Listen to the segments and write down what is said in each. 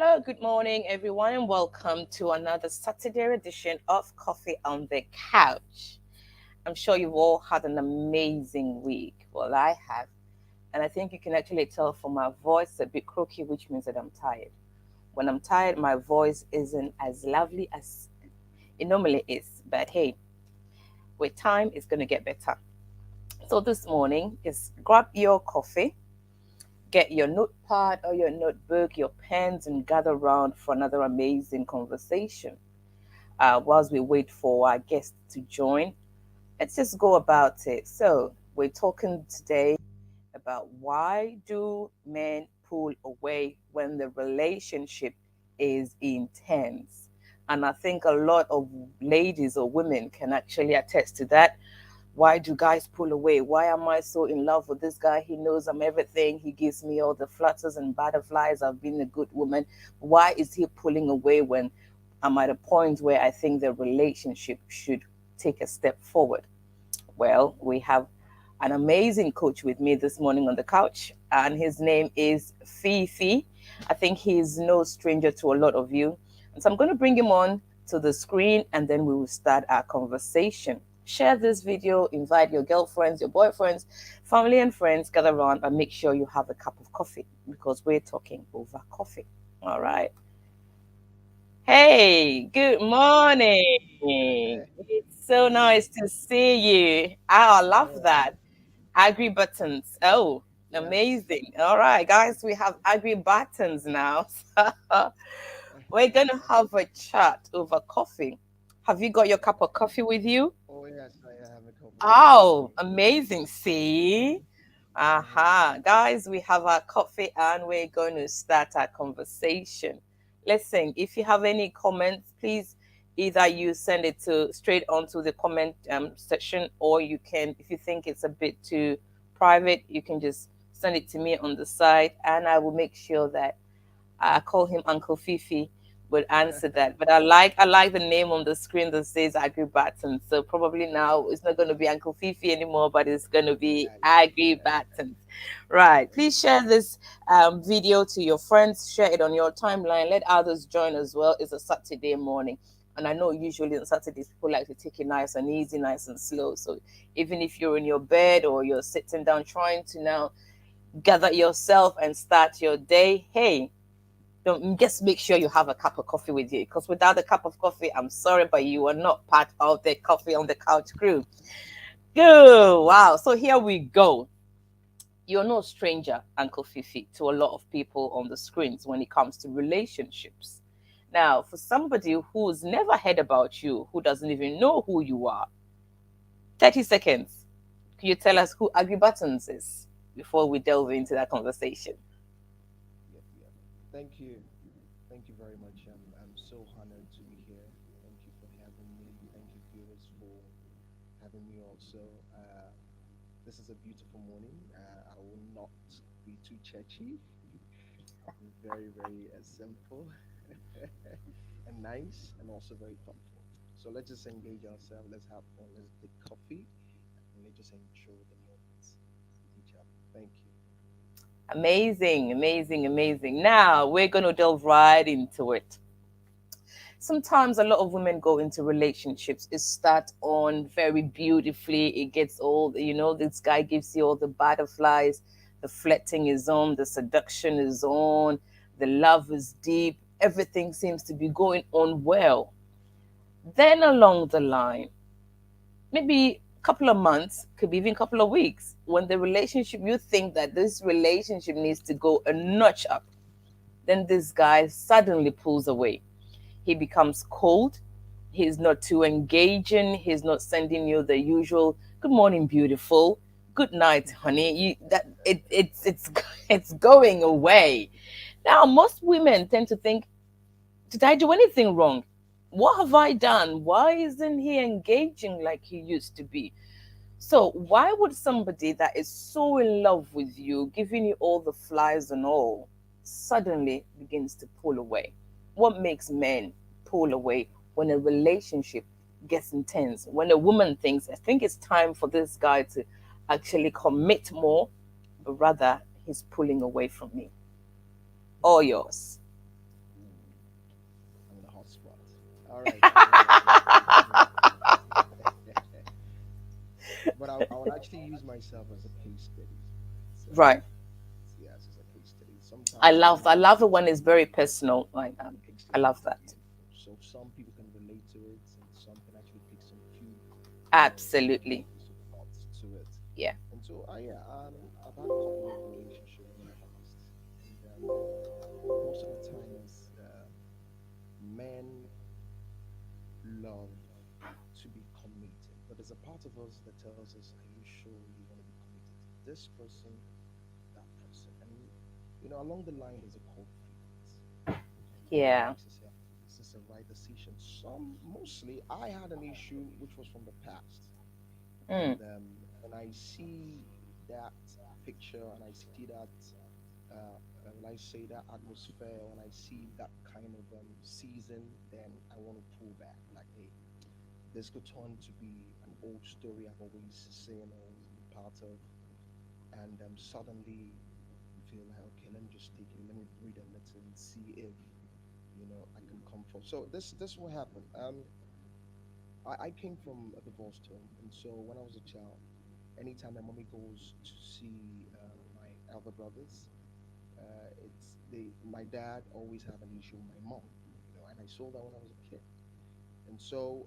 Hello, good morning, everyone, and welcome to another Saturday edition of Coffee on the Couch. I'm sure you've all had an amazing week. Well, I have, and I think you can actually tell from my voice a bit croaky, which means that I'm tired. When I'm tired, my voice isn't as lovely as it normally is, but hey, with time, it's going to get better. So this morning, just grab your coffee, get your notepad or your notebook, your pens, and gather round for another amazing conversation. Whilst we wait for our guest to join, let's just go about it. So, we're talking today about why do men pull away when the relationship is intense? And I think a lot of ladies or women can actually attest to that. Why do guys pull away? Why am I so in love with this guy? He knows I'm everything. He gives me all the flutters and butterflies. I've been a good woman. Why is he pulling away when I'm at a point where I think the relationship should take a step forward? Well, we have an amazing coach with me this morning on the couch, and his name is Fifi. I think he's no stranger to a lot of you. And so I'm going to bring him on to the screen and then we will start our conversation. Share this video, invite your girlfriends, your boyfriends, family, and friends, gather around and make sure you have a cup of coffee because we're talking over coffee. All right. Hey, good morning. It's so nice to see you. Oh, I love Yeah. that. Agri buttons. Oh, Yes. amazing. All right, guys, we have agri buttons now. We're going to have a chat over coffee. Have you got your cup of coffee with you? Oh yes, I have a cup of coffee with Oh, me. amazing. See? Aha. Guys, we have our coffee and we're going to start our conversation. Listen, if you have any comments, please either you send it to straight onto the comment section, or you can, if you think it's a bit too private, you can just send it to me on the side and I will make sure that I call him Uncle Fifi would answer that. But I like the name on the screen that says Agri Baton. So probably now it's not going to be Uncle Fifi anymore, but it's going to be Yeah, Agri Baton. Right. Please share this video to your friends. Share it on your timeline. Let others join as well. It's a Saturday morning. And I know usually on Saturdays people like to take it nice and easy, nice and slow. So even if you're in your bed or you're sitting down trying to now gather yourself and start your day, hey, don't just make sure you have a cup of coffee with you because without a cup of coffee, I'm sorry, but you are not part of the coffee on the couch crew. Good. Wow. So here we go. You're no stranger, Uncle Fifi, to a lot of people on the screens when it comes to relationships. Now, for somebody who's never heard about you, who doesn't even know who you are, 30 seconds. Can you tell us who Agri Buttons is before we delve into that conversation? yeah, yeah. Thank you. Thank you very much. I'm so honored to be here. Thank you for having me. Thank you, viewers, for having me also. This is a beautiful morning. I will not be too churchy. I'll be very, very simple and nice and also very thoughtful. So let's just engage ourselves. Let's have fun. Let's take coffee and let's just enjoy the moments with each other. Thank you. Amazing, amazing, amazing. Now we're going to delve right into it. Sometimes a lot of women go into relationships. It starts on very beautifully. It gets all, this guy gives you all the butterflies. The flirting is on, the seduction is on, the love is deep. Everything seems to be going on well. Then along the line, maybe a couple of months, could be even a couple of weeks, when the relationship, you think that this relationship needs to go a notch up, then this guy suddenly pulls away. He becomes cold. He's not too engaging. He's not sending you the usual "Good morning, beautiful," "Good night, honey." It's it's going away. Now, most women tend to think, "Did I do anything wrong? What have I done? Why isn't he engaging like he used to be?" So, why would somebody that is so in love with you, giving you all the flies and all, suddenly begins to pull away? What makes men pull away when a relationship gets intense? When a woman thinks, I think it's time for this guy to actually commit more, but rather he's pulling away from me. All yours. All right, I will. But I would actually use myself as a case study. Right. Yes, as a case study. I Sometimes love when I love it when it's very personal. Like I love that. exactly, so some people can relate to it, and some can actually take some few, Absolutely. some thoughts to it. Yeah. And so, I've had a couple of relationship in the past, and most of the time, as men love to be committed, but there's a part of us that tells us, "Are you sure you want to be committed to this person, that person?" And along the line, there's a cold feet, and then you Yeah. ask yourself, "Is this the right decision?" Mostly, I had an issue which was from the past, Mm, and when I see that picture and I see that, when I say that atmosphere, when I see that kind of season, then I want to pull back. Like, hey, this could turn to be an old story I've always seen, always been part of, and suddenly you feel like, okay, let me just take it, let me breathe a little and see if I can come forth. So this will happen. I came from a divorced home, and so when I was a child, anytime my mommy goes to see my elder brothers, it's they my dad always have an issue with my mom, and I saw that when I was a kid. And so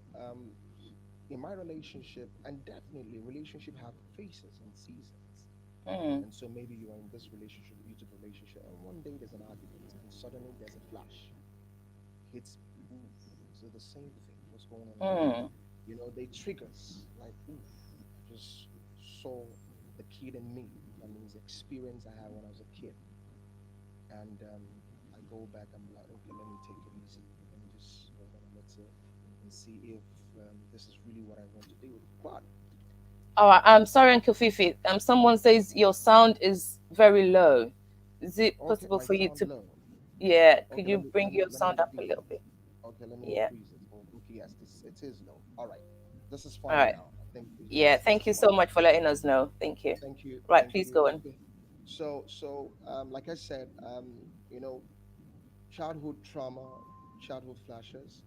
in my relationship, and definitely relationship have phases and seasons. mm, And so maybe you are in this relationship, beautiful relationship, and one day there's an argument, and suddenly there's a flash. Hits, oof, is it the same thing? What's going on here? mm. They triggers like, oof, I just saw the kid in me. That means the experience I had when I was a kid. And I go back, I'm like, okay, let me take it easy. Let me just hold on a little and see if this is really what I want to deal with. But, All right. I'm sorry, Uncle Fifi. Someone says your sound is very low. Is it okay, possible my for you sound to? low. Yeah. Could Okay, you bring your let me sound up a increase it. little bit? Okay, let me Yeah. increase it. Oh, okay, yes, this it is low. All right, this is All fine right. now. I think Yeah. yes, this Thank is you fine. so much for letting us know. Thank you. Thank you, Right. thank Please you. go on. Okay, like I said, childhood trauma, childhood flashes,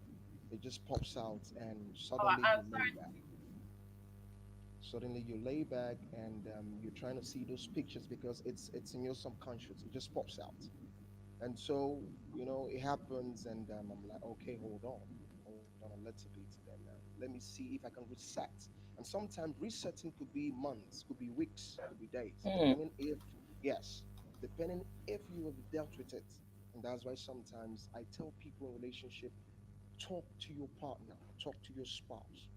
it just pops out, and All right. suddenly I'm you lay sorry. back. Suddenly you lay back, and you're trying to see those pictures because it's in your subconscious. It just pops out. And so it happens, and I'm like, okay, hold on a little bit, then let me see if I can reset. And sometimes resetting could be months, could be weeks, could be days, Mm, depending if, yes, depending if you have dealt with it. And that's why sometimes I tell people in relationship, talk to your partner, talk to your spouse,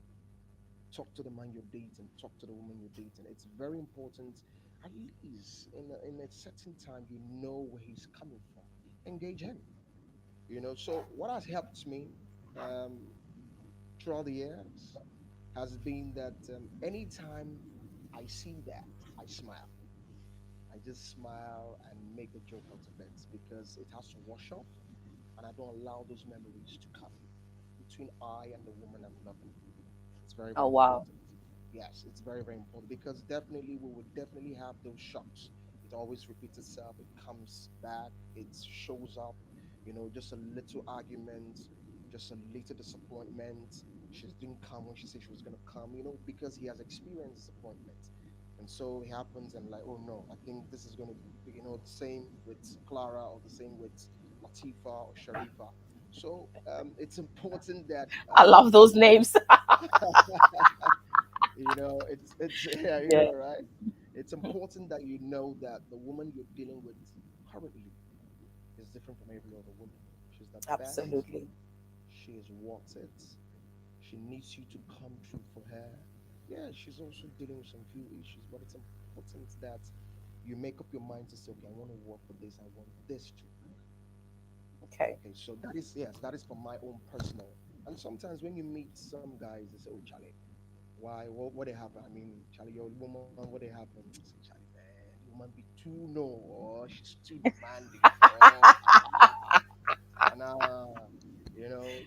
talk to the man you're dating, talk to the woman you're dating. It's very important. At least in a certain time, you know where he's coming from. Engage him. So what has helped me um, throughout the years has been that anytime I see that, I smile. I just smile and make a joke out of it because it has to wash off, and I don't allow those memories to come between I and the woman I'm loving. It's very, oh very wow. important. Yes, it's very, very important because definitely we would definitely have those shocks. It always repeats itself. It comes back. It shows up. Just a little argument, just a little disappointment. She didn't come when she said she was gonna come. Because he has experienced disappointment, and so it happens. And like, oh no, I think this is gonna be, the same with Clara or the same with Latifa or Sharifa. So it's important that I love those names. it's yeah, Yeah. right. It's important that you know that the woman you're dealing with currently is different from every other woman. She's the best. Absolutely. She is worth it. She needs you to come through for her. Yeah, she's also dealing with some few issues, but it's important that you make up your mind to say, okay, I want to work with this. I want this to work. Okay. Okay, so that is, yes, that is from my own personal. And sometimes when you meet some guys, they say, "Oh, Charlie, why? What they happen? I mean, Charlie, your woman, what they happen?" I say, "Charlie, man, the woman be too no, or she's too demanding, or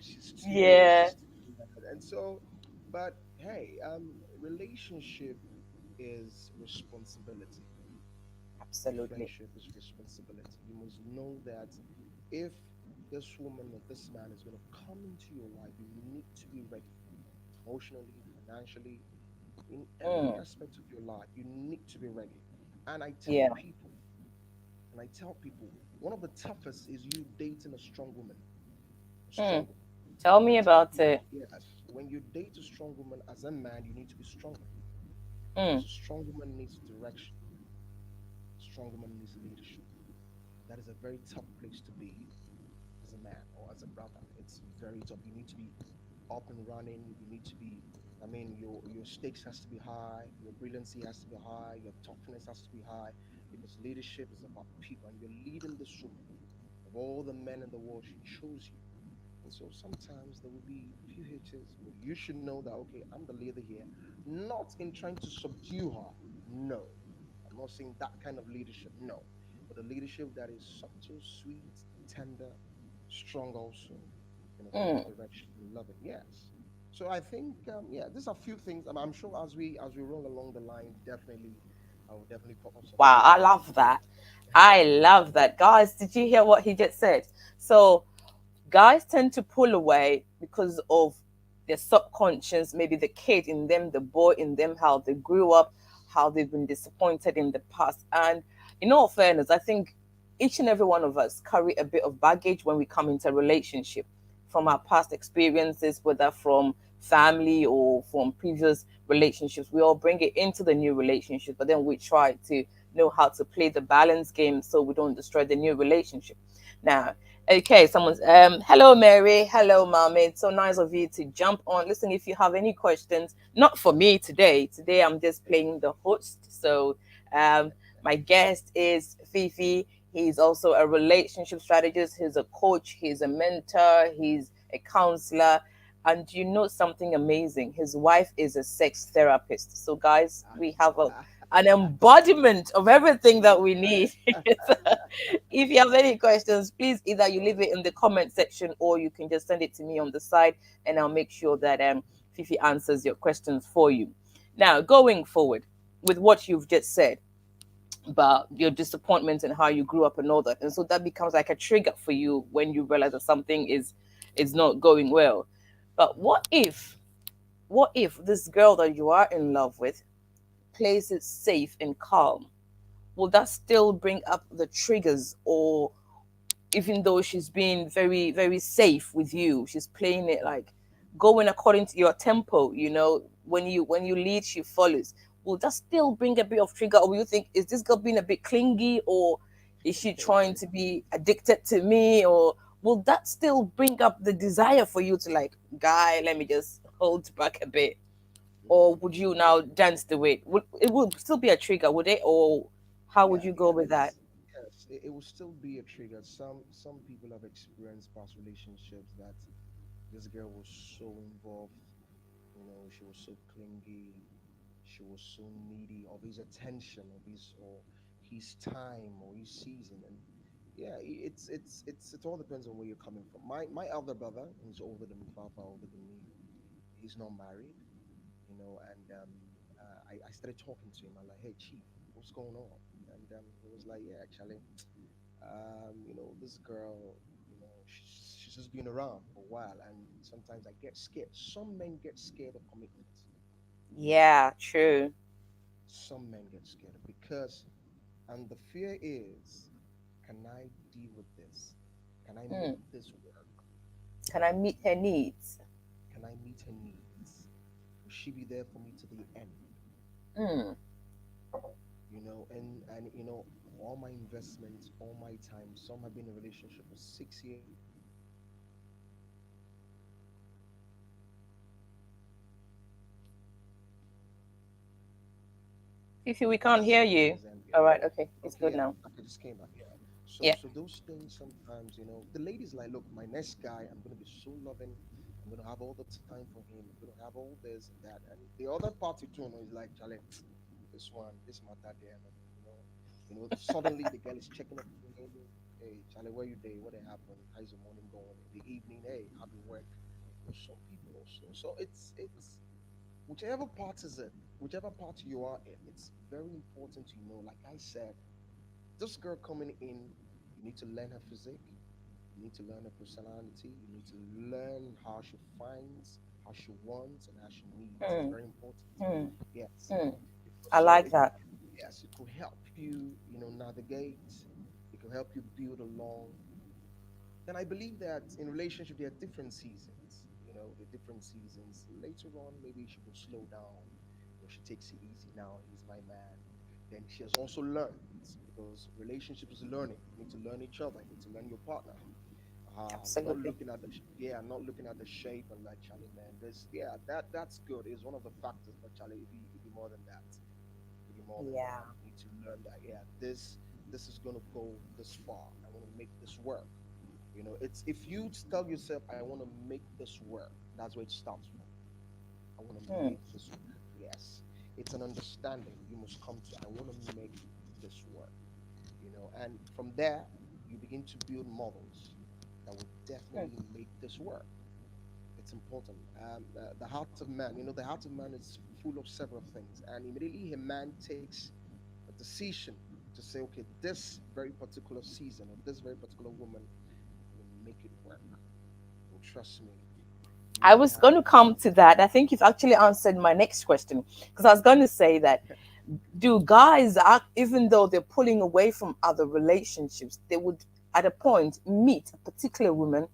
she's too this, Yeah. she's too that." And so, but hey, relationship is responsibility. Absolutely. Friendship is responsibility. You must know that if this woman or this man is going to come into your life, you need to be ready emotionally, financially, in every Mm. aspect of your life. You need to be ready. And Yeah. I tell people, one of the toughest is you dating a strong woman, a Mm. strong woman. Tell And I me tell about people, it. yes, when you date a strong woman as a man, you need to be stronger Mm. because a strong woman needs direction, a strong woman needs leadership. And that is a very tough place to be as a man or as a brother. It's very tough. You need to be up and running. You need to be, I mean, your stakes has to be high, your brilliancy has to be high, your toughness has to be high, because leadership is about people, and you're leading this woman. Of all the men in the world, she chose you. And so sometimes there will be few hitches, but you should know that okay, I'm the leader here, not in trying to subdue her. No, I'm not saying that kind of leadership. No, but a leadership that is subtle, sweet, tender, strong, also, full of Mm. direction and loving. Yes. So I think yeah, there's a few things. I'm sure as we roll along the line, definitely, I will definitely pop up some Wow, I questions. love that. I love that. Guys, did you hear what he just said? So, guys tend to pull away because of their subconscious, maybe the kid in them, the boy in them, how they grew up, how they've been disappointed in the past. And in all fairness, I think each and every one of us carry a bit of baggage when we come into a relationship from our past experiences, whether from family or from previous relationships. We all bring it into the new relationship, but then we try to know how to play the balance game so we don't destroy the new relationship. Now, okay, someone's hello Mary, hello mommy. It's so nice of you to jump on. Listen, if you have any questions, not for me today. Today I'm just playing the host. So my guest is Fifi. He's also a relationship strategist, he's a coach, he's a mentor, he's a counselor. And you know something amazing? His wife is a sex therapist. So guys, we have an embodiment of everything that we need. If you have any questions, please either you leave it in the comment section or you can just send it to me on the side and I'll make sure that Fifi answers your questions for you. Now, going forward with what you've just said about your disappointment and how you grew up and all that. And so that becomes like a trigger for you when you realize that something is not going well. But what if this girl that you are in love with plays it safe and calm? Will that still bring up the triggers, or even though she's being very very safe with you, she's playing it like going according to your tempo, when you lead she follows, will that still bring a bit of trigger, or will you think, is this girl being a bit clingy, or is she trying to be addicted to me, or will that still bring up the desire for you to like, guy, let me just hold back a bit? Or would you now dance the way, would it will still be a trigger, would it, or how would Yeah, you go yeah, with that? it will still be a trigger. Some people have experienced past relationships that this girl was so involved, she was so clingy, she was so needy of his attention, of his or his time or his season. And yeah, it all depends on where you're coming from. My elder brother, who's older than me, far far older than me, he's not married, I started talking to him. I'm like, hey chief, what's going on? And he was like, yeah, actually, this girl, she's just been around for a while, and sometimes I get scared. Some men get scared of commitment. Yeah, true. Some men get scared because, and the fear is, can I deal with this? Can I make Hmm. this work? Can I meet her needs? Can I meet her needs? Will she be there for me to the end? Hmm. And all my investments, all my time. Some have been in a relationship for 6 years, Fifi, we can't hear you. and All right, okay, it's okay, good yeah, now. I just came back. Yeah. So Yeah. so those things sometimes, the ladies like, look, my next guy, I'm gonna be so loving. I'm gonna have all the time for him. I'm gonna have all this and that. And the other party too, is like, Charlie, this one, this matter there, man. Suddenly the girl is checking up on him. Hey, Charlie, where you day? What they happen? How's the morning going? In the evening, hey, how do you work? Some people also. So it's whichever part is it, whichever part you are in, it's very important to know. Like I said, this girl coming in, you need to learn her physique. You need to learn her personality. You need to learn how she finds, how she wants, and how she needs. It's Mm, very important. mm, Yes. mm. I So like it that. yes, it could help you, navigate. It could help you build along. Then I believe that in relationship there are different seasons. The different seasons. Later on, maybe she will slow down. She takes it easy now. He's my man. Then she has also learned because relationship is learning. You need to learn each other. You need to learn your partner. Not Absolutely. looking at not looking at the shape and like Charlie, man. This, yeah, that's good. Is one of the factors, but Charlie, it be more than that. It be more than Yeah. that. You need to learn that. Yeah, this is gonna go this far. I want to make this work. It's if you tell yourself, I want to make this work. That's where it starts from. I want to Mm, make this work. Yes, it's an understanding you must come to. I want to make this work. And from there you begin to build models that will mm. definitely make this work. It's important. The heart of man, the heart of man is full of several things, and immediately a man takes a decision to say, okay, this very particular season or this very particular woman, I'm going to make it work. And trust me, you I will was have. going to come to that. I think you've actually answered my next question because I was going to say that do guys, even though they're pulling away from other relationships, they would at a point meet a particular woman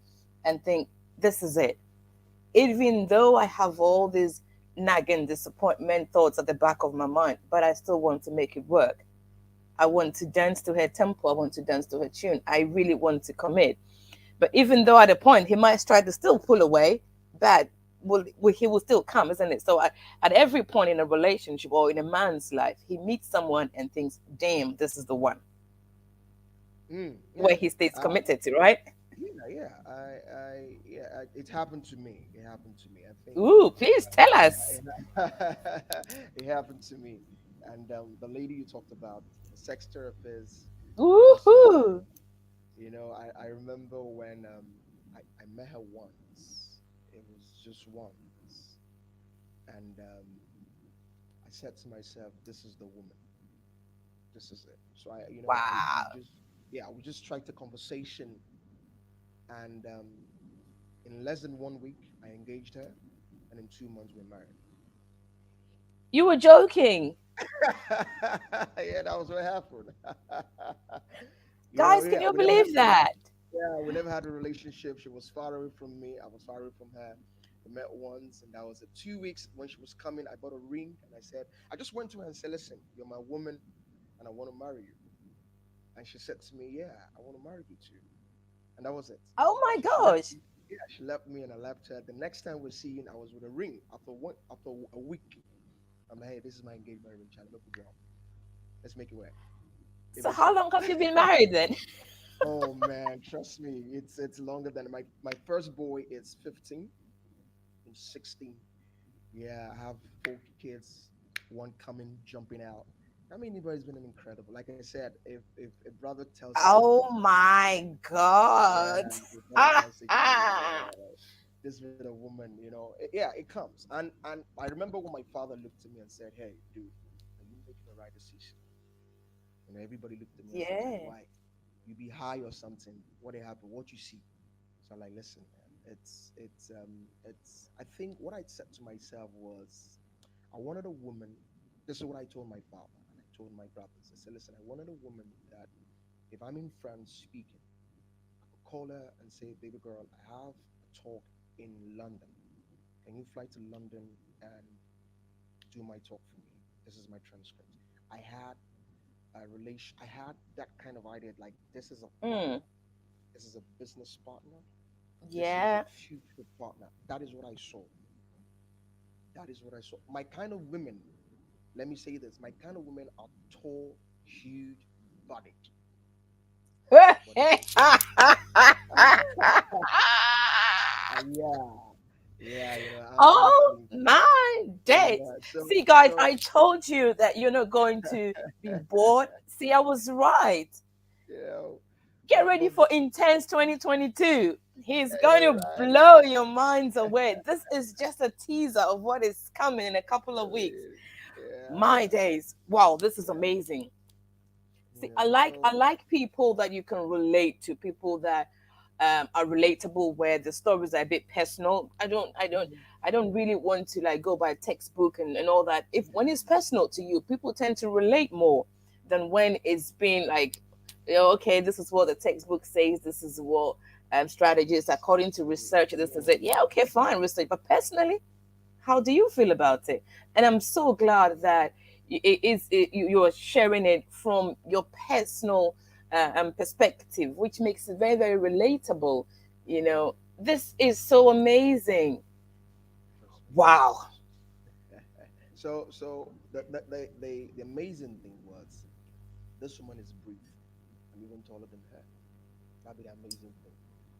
and think, this is it. Even though I have all these nagging disappointment thoughts at the back of my mind, but I still want to make it work. I want to dance to her tempo. I want to dance to her tune. I really want to commit. But even though at a point he might try to still pull away, but he will still come, isn't it? So at every point in a relationship or in a man's life, he meets someone and thinks, damn, this is the one Yeah. where he stays committed to, right? Yeah. It happened to me. It happened to me. I think. Ooh, please tell us. It happened to me. And the lady you talked about, the sex therapist, also, Woohoo. I remember when I met her once. It was just once. And I said to myself, this is the woman. This is it. So we Wow. just, yeah, we just tried the conversation. And in less than 1 week, I engaged her. And in 2 months, we're married. You were joking. Yeah, that was what happened. Guys, can Yeah, you believe that? we never had a relationship. She was far away from me. I was far away from her. We met once, and that was it. 2 weeks when she was coming, I bought a ring, and I said, I just went to her and said, listen, you're my woman, and I want to marry you. And she said to me, yeah, I want to marry you too. And that was it. Oh my So she left gosh. me. Yeah, she left me, and I left her. The next time we're seeing, I was with a ring. After a week, I'm like, hey, this is my engagement ring, Charlie. Look, bro, let's make it work. It So was. how long have you been married then? Oh man, trust me, it's longer than my first boy is 15 and 16. Yeah, I have 4 kids, one coming, jumping out. I mean, it's been an incredible. Like I said, if a brother tells you that, Oh my yeah, God. if a brother tells you, Charlie, yeah, this with a woman, yeah, it comes. And I remember when my father looked at me and said, "Hey, dude, are you making the right decision?" Everybody looked at me and said, "Charlie, Yeah. why? You be high or something? What happened? What you see?" So I'm like, listen, man, I think what I said to myself was, I wanted a woman. This is what I told my father and I told my brothers. I said, listen, I wanted a woman that if I'm in France speaking, I could call her and say, baby girl, I have a talk in London. Can you fly to London and do my talk for me? This is my transcript. I had I had that kind of idea, like this is a Mm. partner, this is a business partner, this is a Yeah. future partner. That is what I saw. That is what I saw. My kind of women, let me say this, my kind of women are tall, huge, bodied. But yeah, yeah, I'm Oh kidding. my days. Yeah, See, guys, so I told you that you're not going to be bored. See, I was right. you know, Get but ready for Intense 2022. He's going yeah, to right. blow your minds away. This is just a teaser of what is coming in a couple of weeks. My Yeah, days. Wow, this is yeah, amazing. See, yeah. I So like people that you can relate to, people that are relatable, where the stories are a bit personal. Mhm. I don't really want to like go by textbook and all that. If when it's personal to you, people tend to relate more than when it's been like, you know, okay, this is what the textbook says, this is what strategies according to research, this is it. Yeah, okay, fine, research. But personally, how do you feel about it? And I'm so glad that you're sharing it from your personal perspective, which makes it very, very relatable. You know, this is so amazing. Trust me. Wow. So the amazing thing was this woman is brief. I'm even taller than her. That'd be the amazing thing.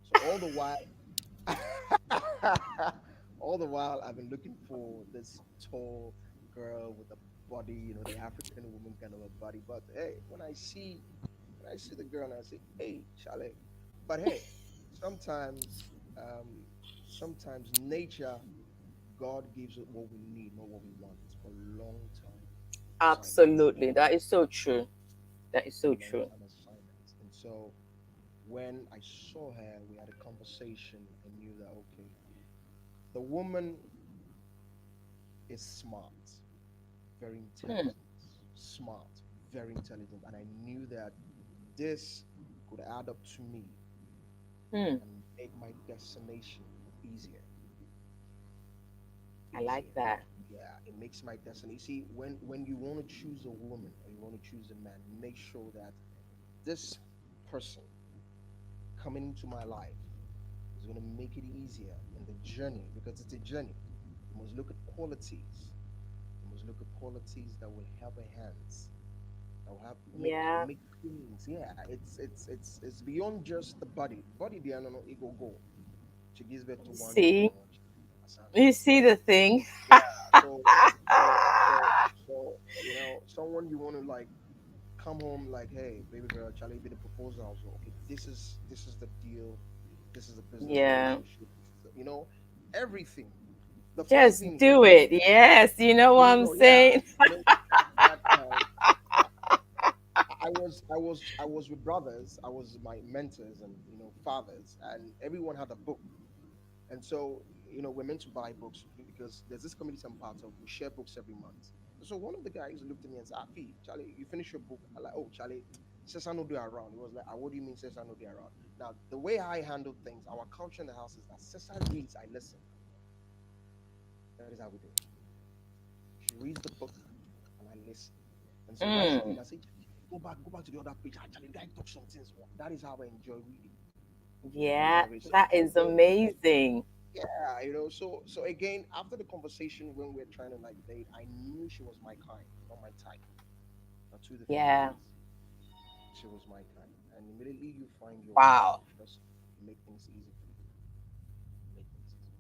So all the while, all the while, I've been looking for this tall girl with a body, the African woman kind of a body. But hey, when I see the girl and I say, hey, Charlie, but hey, sometimes, sometimes nature, God gives us what we need, not what we want, for long-term assignments. Absolutely. That is so true. That is For so true. long-term assignments. And so when I saw her, we had a conversation and knew that okay, the woman is smart, very Hmm. intelligent, smart, very intelligent, and I knew that this could add up to me Hmm. and make my destination easier, I like easier. that. Yeah, it makes my destiny. See, when you want to choose a woman or you want to choose a man, make sure that this person coming into my life is going to make it easier in the journey because it's a journey. You must look at qualities. You must look at qualities that will help her hands, that will have Yeah. make things. Yeah, it's beyond just the body. Body, the no, it go go. She gives birth to one See, child. Asana. you see the thing. Yeah. So someone you want to like come home like, hey, baby girl, Charlie, be the proposal. So okay, this is the deal. This is a business Yeah. relationship. Everything. The funny Just thing do is, it. Yes. You know what I'm yeah, saying? at that time, I was with brothers. I was my mentors and fathers, and everyone had a book. And so, we're meant to buy books because there's this community I'm part of. We share books every month. So one of the guys looked at me and said, "Ah, Fee, Charlie, you finish your book." I like, "Oh, Charlie, says I know do around." He was like, "Ah, what do you mean says I know do around?" Now, the way I handle things, our culture in the house is that Cesar reads, I listen. That is how we do it. She reads the book and I listen. And so once Mm. again, I say, go back to the other page. Actually, the guy talks some things. That is how I enjoy reading. That is how Yeah, I read. that is amazing. Yeah, so again, after the conversation when we're trying to like date, I knew she was my kind, not my type. Not two different Yeah. things. She was my kind. And immediately you find your kind, Wow. trust me, it make things easy for you. Make things easy.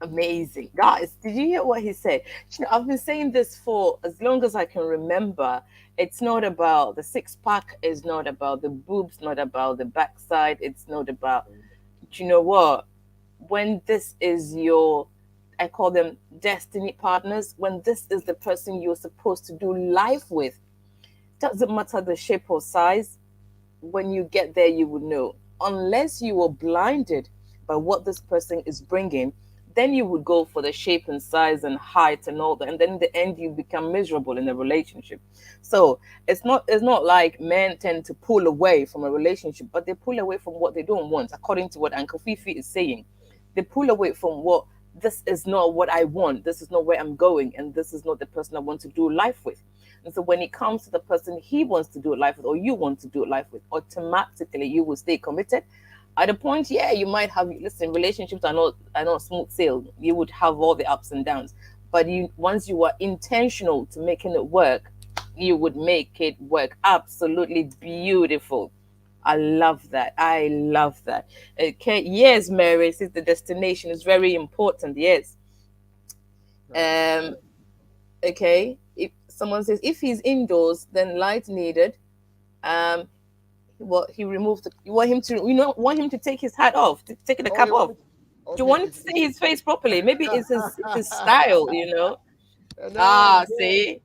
Amazing. Guys, did you hear what he said? You know, I've been saying this for as long as I can remember. It's not about the six pack, it's not about the boobs, not about the backside, it's not about, So, do you know what? When this is your, I call them destiny partners, when this is the person you're supposed to do life with, doesn't matter the shape or size, when you get there, you would know. Unless you were blinded by what this person is bringing, then you would go for the shape and size and height and all that, and then in the end, you become miserable in a relationship. So it's not like men tend to pull away from a relationship, but they pull away from what they don't want, according to what Uncle Fifi is saying. They pull away from what this is not what I want. This is not where I'm going, and this is not the person I want to do life with. And so when it comes to the person he wants to do life with or you want to do life with, automatically you will stay committed. At a point, yeah, you might have listen, relationships are not smooth sail. You would have all the ups and downs. But you once you are intentional to making it work, you would make it work absolutely beautiful. I love that. I love that. Okay, yes, Mary, since the destination is very important. Yes. very important. Um, okay, if someone says if he's indoors then light needed, um what he removed you want him to want him to take his hat off, to take the Oh, cap you want off. me to, Do you okay, want him to see his face properly? Maybe it's his style, you know. no, it's Ah, good. see,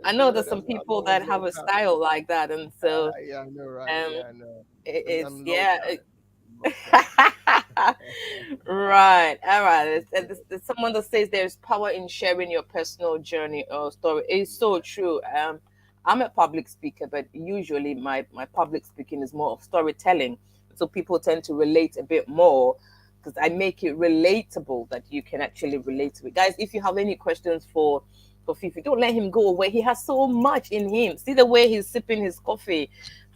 I It's know good. there's some That's not people always that have work a out. style like that, and so Yeah, I know, right? um Yeah, I know. it's I'm low yeah guy. Okay. Right. All right. There's someone that says there's power in sharing your personal journey or story. It's so true. I'm a public speaker, but usually my public speaking is more of storytelling. So people tend to relate a bit more because I make it relatable that you can actually relate to it. Guys, if you have any questions for Fifi, don't let him go away. He has so much in him. See the way he's sipping his coffee.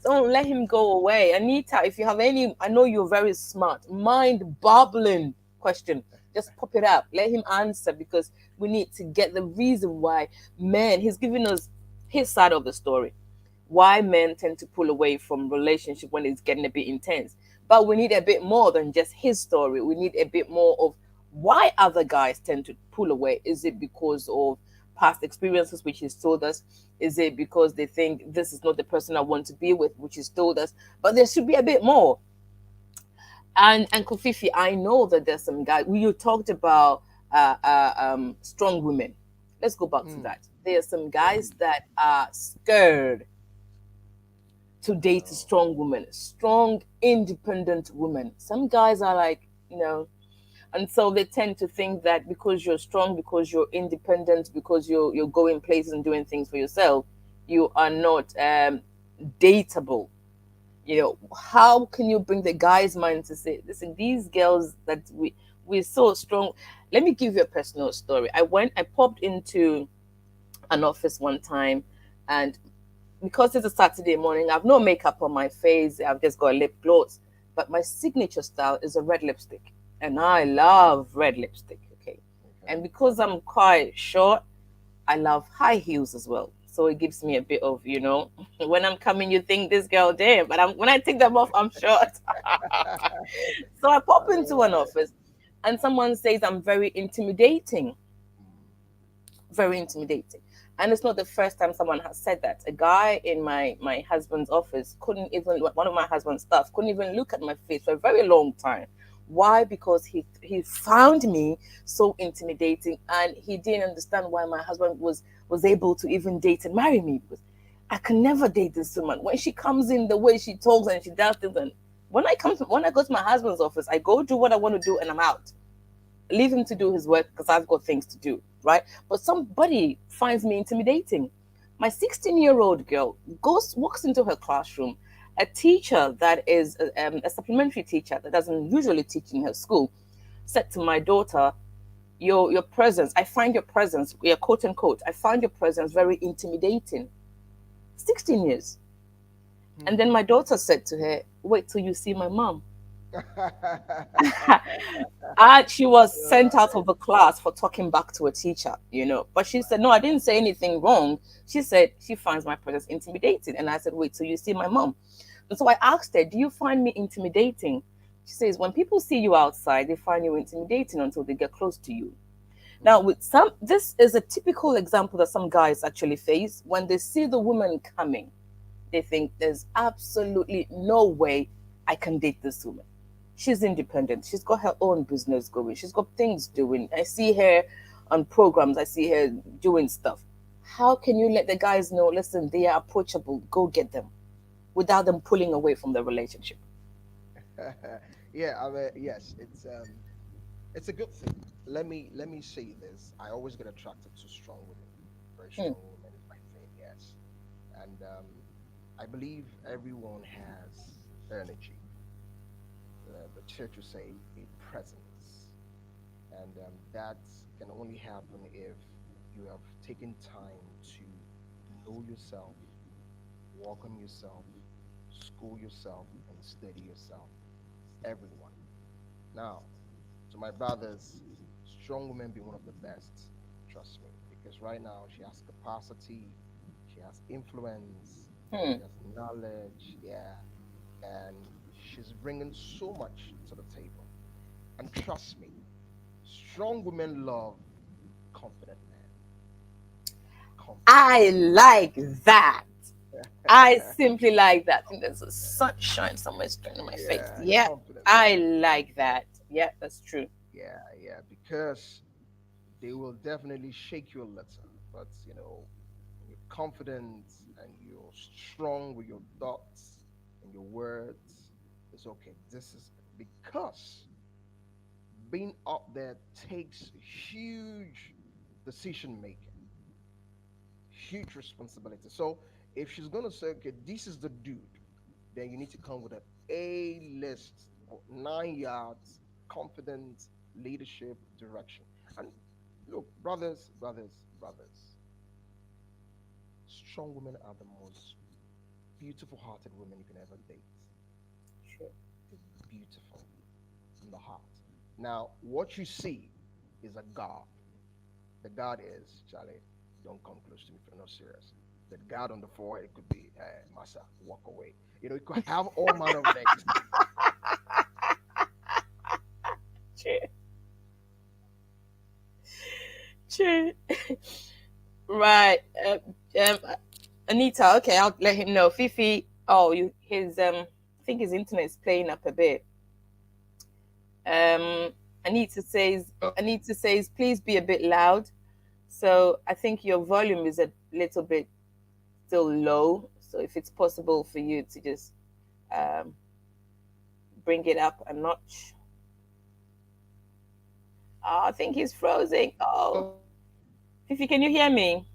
Don't let him go away. Anita, if you have any, I know you're very smart, mind boggling question, just pop it up. Let him answer because we need to get the reason why men, he's giving us his side of the story. Why men tend to pull away from relationship when it's getting a bit intense. But we need a bit more than just his story. We need a bit more of why other guys tend to pull away. Is it because of past experiences, which he's told us? Is it because they think this is not the person I want to be with, which he's told us? But there should be a bit more. And Kofifi, I know that there's some guys. You talked about strong women. Let's go back to Mm, that. There are some yeah. guys that are scared to date Oh. strong women, strong, independent women. Some guys are like, you know, and so they tend to think that because you're strong, because you're independent, because you're going places and doing things for yourself, you are not dateable. You know, how can you bring the guy's mind to say, listen, these girls that we're so strong. Let me give you a personal story. I popped into an office one time, and because it's a Saturday morning, I've no makeup on my face. I've just got lip gloss. But my signature style is a red lipstick. And I love red lipstick. Okay. Okay. And because I'm quite short, I love high heels as well. So it gives me a bit of, when I'm coming, you think this girl damn, but when I take them off, I'm short. So I pop into an Uh, office and someone says I'm very intimidating, mm, very intimidating. And it's not the first time someone has said that. A guy in my husband's office couldn't even, one of my husband's staff couldn't even look at my face for a very long time. Why? Because he found me so intimidating, and he didn't understand why my husband was able to even date and marry me. Because I can never date this woman. When she comes in, the way she talks and she does things, and when I go to my husband's office, I go do what I want to do and I'm out. Leave him to do his work because I've got things to do, right? But somebody finds me intimidating. My 16-year-old girl walks into her classroom. A teacher that is a supplementary teacher that doesn't usually teach in her school said to my daughter, your presence, I find your presence, yeah, quote unquote, I find your presence very intimidating. 16 years. And mm. then my daughter said to her, wait till you see my mom. And she was sent out of the class for talking back to a teacher. But she said, no, I didn't say anything wrong. She said she finds my presence intimidating. And I said, wait till you see my mom. And so I asked her, do you find me intimidating? She says, when people see you outside, they find you intimidating until they get close to you. Now, Mm, with some, this is a typical example that some guys actually face when they see the woman coming. They think there's absolutely no way I can date this woman. She's independent. She's got her own business going. She's got things doing. I see her on programs. I see her doing stuff. How can you let the guys know, listen, they are approachable, go get them without them pulling away from the relationship? yeah, I mean, yes, it's a good thing. Let me say this. I always get attracted to strong women. Very Hmm. strong women is my thing. Yes, and I believe everyone has energy. The church would say a presence, and that can only happen if you have taken time to know yourself, work on yourself, school yourself, and study yourself. Everyone. Now, to my brothers, strong women be one of the best. Trust me, because right now she has capacity, she has influence, Hmm. she has knowledge, yeah, and she's bringing so much to the table. And trust me, strong women love confident men. Confident I like that. I men. simply like that. I think there's a sunshine somewhere straight in my face. Yeah, Yeah, confident I men. like that. Yeah, that's true. Yeah, yeah, because they will definitely shake you a little. But when you're confident and you're strong with your thoughts and your words, the is okay. This is because being up there takes huge decision making, huge responsibility. So if she's gonna say, okay, this is the dude, then you need to come with an A list or 9 yards, confidence, leadership, direction. And look, brothers, strong women are the most beautiful hearted women you can ever date. True. They're beautiful from the heart. Now, what you see is a guard. The guard is, Charlie, don't come close to me if you're not serious. The guard on the forehead could be, hey, Massa, walk away. You could have all manner of names. True. True. Right. Um, Anita. Okay, I'll let him know. Fifi. Oh, you. His. I think his internet is playing up a bit. Um. Anita says, please be a bit loud. So I think your volume is a little bit still low. So if it's possible for you to just um bring it up a notch. Oh, I think he's frozen. Oh, Fifi, can you hear me?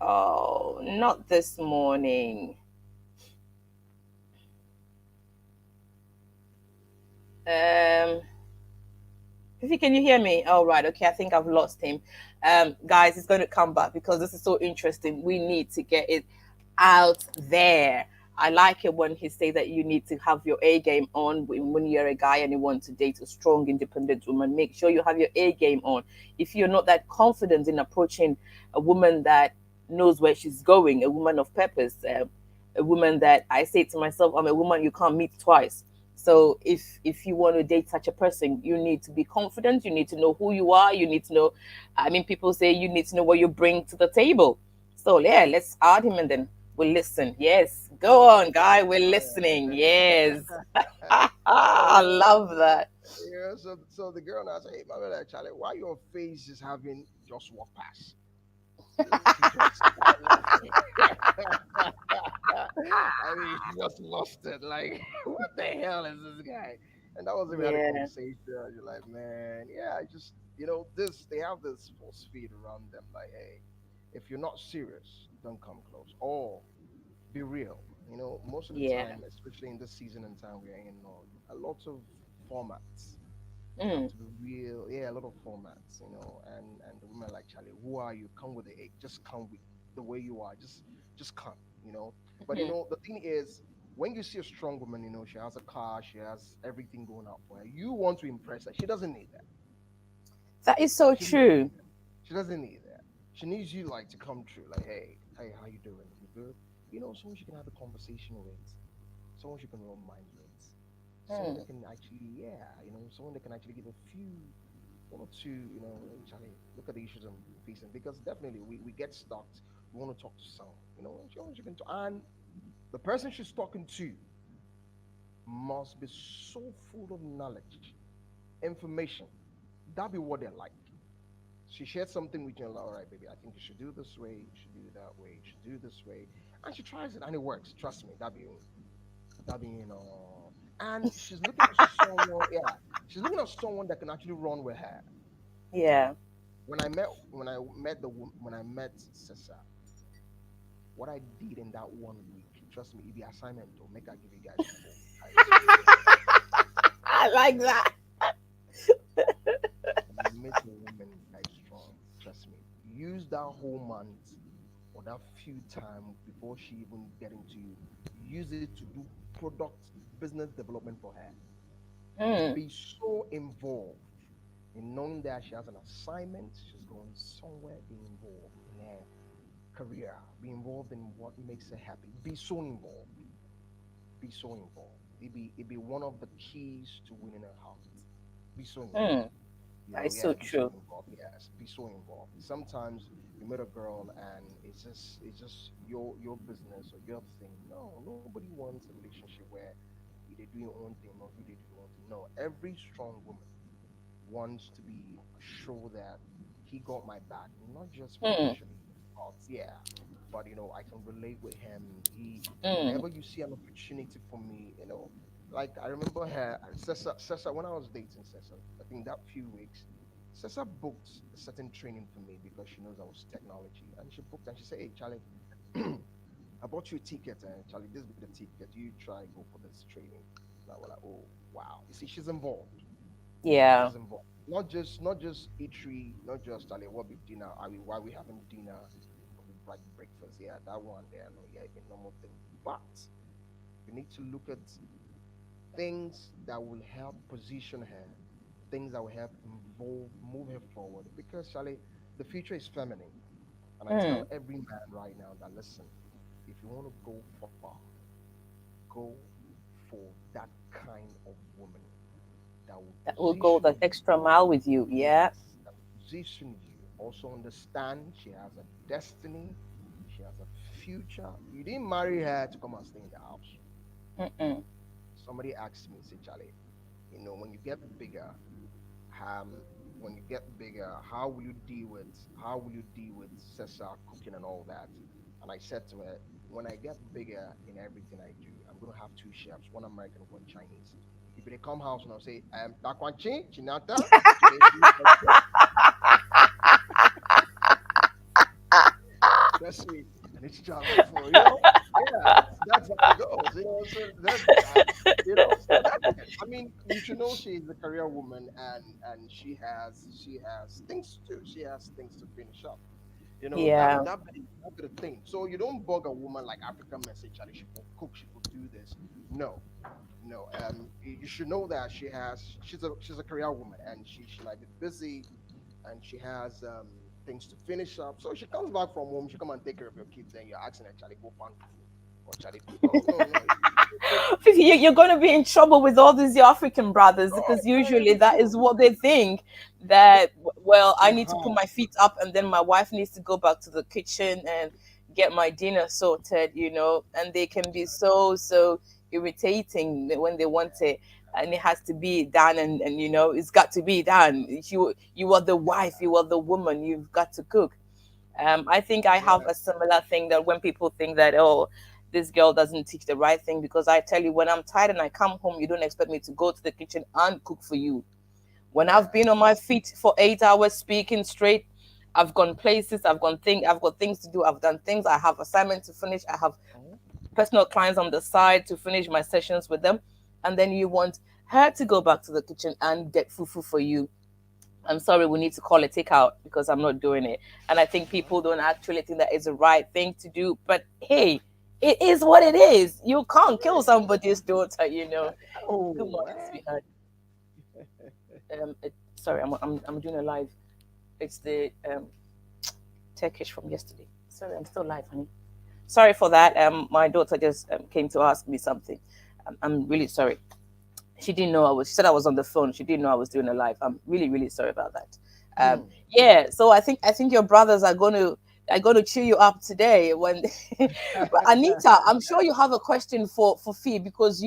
Oh, not this morning. Um, Fifi, can you hear me? Oh, right. Okay, I think I've lost him. Guys, he's going to come back because this is so interesting. We need to get it out there. I like it when he says that you need to have your A game on when you're a guy and you want to date a strong, independent woman. Make sure you have your A game on. If you're not that confident in approaching a woman that knows where she's going, a woman of purpose, a woman that I say to myself, I'm a woman you can't meet twice. So if you want to date such a person, you need to be confident. You need to know who you are. You need to know. I mean, people say you need to know what you bring to the table. So yeah, let's add him and then we'll listen. Yes, go on, guy. We're listening. Yes, I Yeah, love that. yeah. So the girl now say, hey, my man, Charlie, why your face is having just walk past? She just start laughing. I mean, she just lost it. Like, what the hell is this guy? And that was when we had a Yeah, conversation. You're like, man, yeah, I just, this, they have this force feed around them. Like, hey, if you're not serious, don't come close. Or be real. Most of the yeah. time, especially in this season and time we're in, a lot of formats. You have Mm, to be real. Yeah, a lot of formats, and the women like Charlie, who are you? Come with the egg. Just come with the way you are. Just come, But mhm. the thing is, when you see a strong woman, she has a car, she has everything going out for her. You want to impress her. She doesn't need that. That is so She doesn't need true. that. She doesn't need that. She needs you like to come true. Like, hey, how you doing? You good? Someone she can have a conversation with, someone she can rub minds with, someone Mm, that can actually, yeah, someone that can actually give a few one or two, hey, Charlie, look at the issues I'm facing because definitely we get stuck. We want to talk to someone, she can talk, and the person she's talking to must be so full of knowledge, information. That be what they like. She shared something with you, like, all right, baby, I think you should do this way, you should do that way, you should do this way, and she tries it and it works. Trust me, and she's looking at someone, yeah, she's looking at someone that can actually run with her. yeah. When I met Cesar, what I did in that 1 week, trust me, it be assignment to make I give you guys report. I swear. I like that. You make a woman guys strong. Trust me. Use that whole month or that few time before she even get into you. Use it to do product business development for her. Mm, Be so involved in knowing that she has an assignment, she's going somewhere, be involved in her career, be involved in what makes her happy. Be so involved. Be so involved. It be one of the keys to winning her heart. Be so involved. mm. That is Yeah, so be so true. involved. Yes, be so involved. Sometimes you meet a girl and it's just your business or your thing. No, nobody wants a relationship where they do your own thing or you they do your own thing. No, every strong woman wants to be sure that he got my back, not just Mm, financially, yeah. But I can relate with him. He, Mm. whenever you see an opportunity for me, like I remember her, Cessa, when I was dating Cessa, I think that few weeks, Cessa booked a certain training for me because she knows I was technology, and she booked and she said, "Hey, Charlie, I bought you a ticket, and Charlie, this be the ticket. You try go for this training." And I was like, "Oh, wow!" You see, she's involved. Yeah. She's involved. Not just eatery, not just Charlie. What be dinner? Are we why we having dinner? Or we like breakfast? Yeah, that one there. No, yeah, a normal thing. But we need to look at things that will help position her, things that will help involve move her forward. Because Charlie, the future is feminine, and I tell Mm. every man right now that listen, if you want to go far, go for that kind of woman that will That will go position the you. extra mile with you. Yeah. Yes, that will position you. Also understand she has a destiny, she has a future. You didn't marry her to come and stay in the house. Mm-mm. Somebody asked me, say, Charlie, when you get bigger, how will you deal with Cesar cooking and all that? And I said to her, when I get bigger in everything I do, I'm gonna have two chefs, one American, one Chinese. If they come house and I'll say, Takwanchi, Chinata, today that's me, and it's job for yeah, that's how it goes. So so that's it. I mean, you should know she's a career woman, and she has things to do. She has things to finish up. That Yeah. be the thing. So you don't bug a woman like African message, Charlie. She could cook, she could do this. No, no. You should know that she's a career woman, and she might be busy, and she has things to finish up. So she comes back from home, she come and take care of your kids, then you're asking her, Charlie, go find food, or Charlie, no, no, no. Fifi, you're going to be in trouble with all these your African brothers Oh, because I'm telling usually that you. is what they think that, well, I need to put Uh-huh. my feet up and then my wife needs to go back to the kitchen and get my dinner sorted, and they can be so irritating when they want it and it has to be done and it's got to be done. You are the wife, you are the woman, you've got to cook. I think I have Yeah. a similar thing that when people think that, oh, this girl doesn't teach the right thing, because I tell you, when I'm tired and I come home, you don't expect me to go to the kitchen and cook for you. When I've Yeah. been on my feet for 8 hours speaking straight, I've gone places, I've got things to do, I've done things, I have assignments to finish, I have Mhm. personal clients on the side to finish my sessions with them, and then you want her to go back to the kitchen and get fufu for you. I'm sorry, we need to call it takeout because I'm not doing it. And I think Uh-huh. people don't actually think that is the right thing to do. But hey, it is what it is. You can't It kill is. somebody's daughter. Good Oh, morning, sweetheart. Sorry, I'm doing a live. It's the Turkish from yesterday. Sorry, I'm still live, honey. Sorry for that. My daughter just came to ask me something. I'm really sorry. She didn't know I was. She said I was on the phone. She didn't know I was doing a live. I'm really, really sorry about that. hmm. Yeah. So I think your brothers are going to cheer you up today. When but Anita, I'm sure you have a question for Fee, because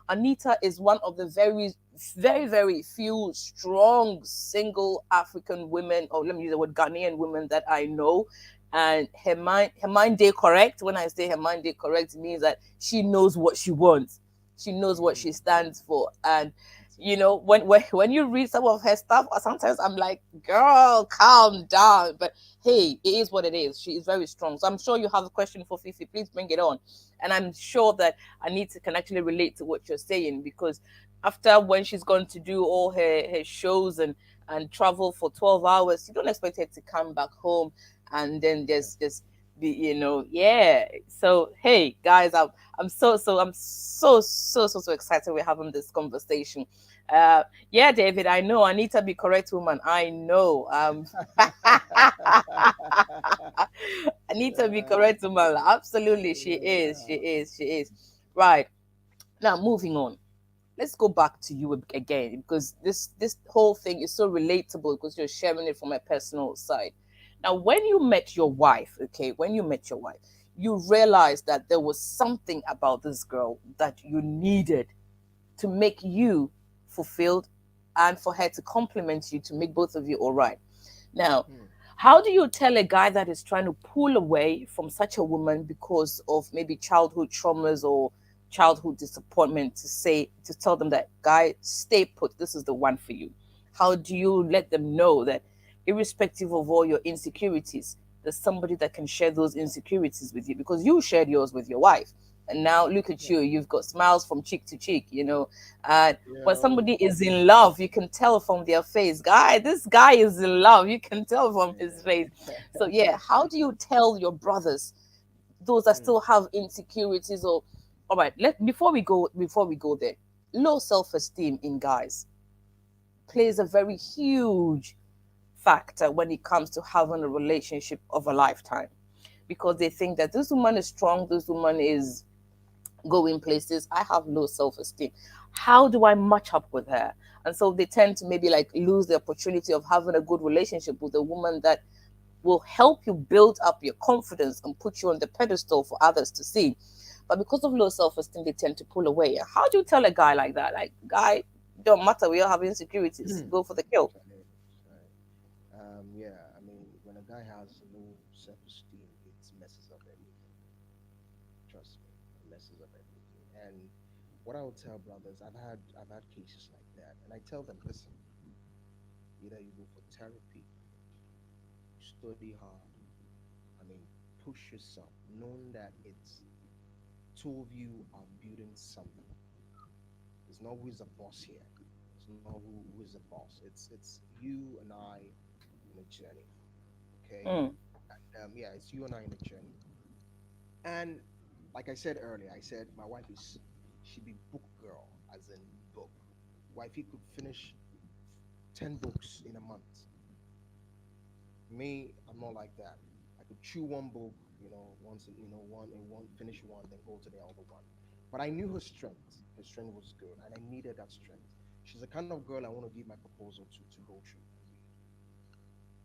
Anita is one of the very, very, very few strong single African women, or let me use the word Ghanaian women, that I know. And her mind day correct. When I say her mind day correct, it means that she knows what she wants, she knows what Mm, she stands for. And that's it. when you read some of her stuff, sometimes I'm like, girl, calm down. But hey, it is what it is. She is very strong. So I'm sure you have a question for Fifi. Please bring it on. And I'm sure that Anita can actually relate to what you're saying, because after, when she's going to do all her shows and travel for 12 hours, you don't expect her to come back home and then Yeah. just be, yeah. So hey guys, I'm so excited we're having this conversation. Yeah, David, I know Anita be correct woman. I know. Anita be Yeah. correct woman. Absolutely, she is. She Yeah. is. She is. Right. Now, moving on. Let's go back to you again, because this whole thing is so relatable because you're sharing it from a personal side. Now, when you met your wife, okay, when you met your wife, you realized that there was something about this girl that you needed to make you fulfilled and for her to compliment you to make both of you all right. Now, Hmm. How do you tell a guy that is trying to pull away from such a woman because of maybe childhood traumas or childhood disappointment, to tell them that, guy, stay put, this is the one for you? How do you let them know that, irrespective of all your insecurities, there's somebody that can share those insecurities with you, because you shared yours with your wife, and now look at you, you've got smiles from cheek to cheek, and when Yo, somebody is in love, you can tell from their face, guy, this guy is in love. You can tell from his face. So yeah, how do you tell your brothers, those that mm, still have insecurities? Or, all right, let before we go there, low self-esteem in guys plays a very huge factor when it comes to having a relationship of a lifetime, because they think that this woman is strong, this woman is going places. I have low self esteem. How do I match up with her? And so they tend to maybe like lose the opportunity of having a good relationship with a woman that will help you build up your confidence and put you on the pedestal for others to see. But because of low self esteem, they tend to pull away. How do you tell a guy like that? Like, guy, don't matter. We all have insecurities. Go for the kill. Chale, right. Yeah, I mean, when a guy has low self-esteem, it messes up everything. Trust me, it messes up everything. And what I would tell brothers, I've had cases like that, and I tell them, listen, either you go for therapy, you study hard. I mean, push yourself, knowing that it's two of you are building something. It's not who is the boss here. It's not who is the boss. It's you and I in a journey. Okay. Mm, Yeah, it's you and I in a journey. And like I said earlier, I said my wife is she be book girl, as in book. Wifey could finish 10 books in a month. Me, I'm not like that. I could chew one book, once, one finish one, then go to the other one. But I knew her strength. Her strength was good, and I needed that strength. She's the kind of girl I want to give my proposal to go through and read,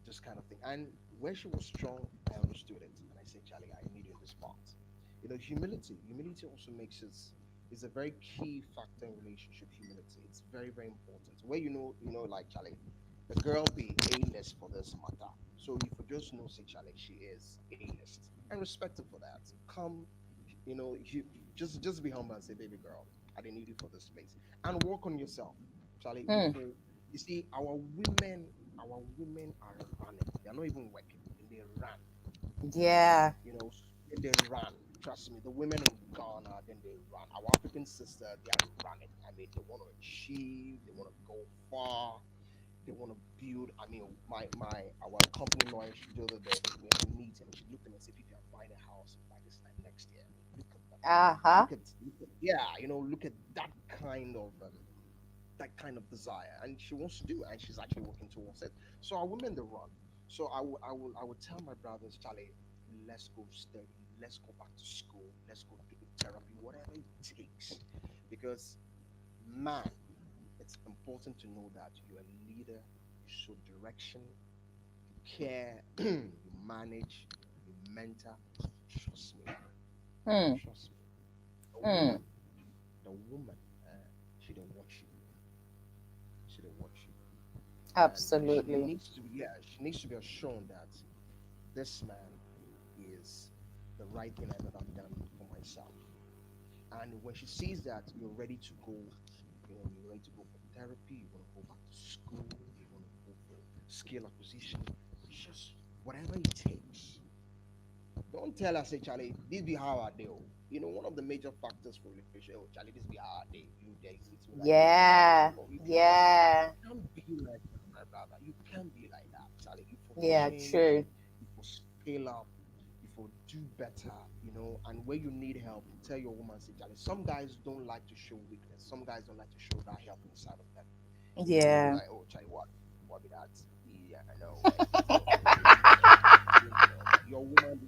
this kind of thing. And where she was strong, I understood it, and I said, Charlie, I need you in this part. Humility. Humility also makes us is a very key factor in relationship. Humility. It's very very important. Where like Charlie, the girl be A-list for this matter. So if you just know, say Charlie, she is A-list, and respect her for that. Come, just be humble and say, baby girl, I didn't need you for this space, and work on yourself, Charlie. mm, You see, our women are running. They're not even working, and they run. yeah. And they run. Trust me, the women in Ghana, then they run. Our African sister, they are running. I mean, they want to achieve, they want to go far, they want to build. I mean, my our company lawyer, she the other day, we had a meeting, and she looked at me and said, if you are buying a house by this time next year, look at that. Uh huh. Yeah, look at that kind of desire, and she wants to do it, and she's actually working towards it. So our women, they run. So I would tell my brothers, Charlie, let's go study, let's go back to school, let's go do therapy, whatever it takes, because man, it's important to know that you're a leader, you show direction, you care, you manage, you mentor. Trust me, Mm, trust me. The mm, woman, the woman, she don't want you. She don't want you. And absolutely. she needs to be assured that this man is the right thing I've ever done for myself. And when she sees that you're ready to go, you're ready to go for therapy, you want to go back to school, you want to go for skill acquisition, just whatever it takes. Don't tell her, say, Charlie, this be how I do. One of the major factors for relationship, oh, Charlie, this be how I do. There is it. Like, no, Yeah. no, Yeah. you can't be like that, my brother. You can't be like that, Charlie. You for Yeah. change, True. you for scale up, you for do better, and where you need help, tell your woman, say, Charlie, some guys don't like to show weakness. Some guys don't like to show that help inside of them. They'll be Yeah. like, oh, Charlie, what be that? Yeah, I know, like, but your woman,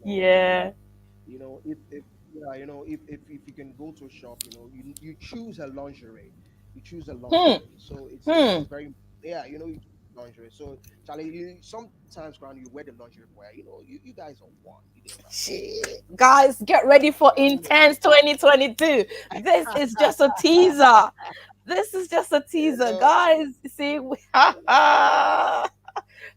Yeah. if yeah, if you can go to a shop, you choose a lingerie, Hmm. so it's Hmm. very, yeah, you choose lingerie. So Charlie, sometimes when you wear the lingerie for her, you guys are one. You didn't understand. Shit. Guys, get ready for Your woman, Intense 2022. This is just a teaser. This is just a teaser. you know, Guys, see,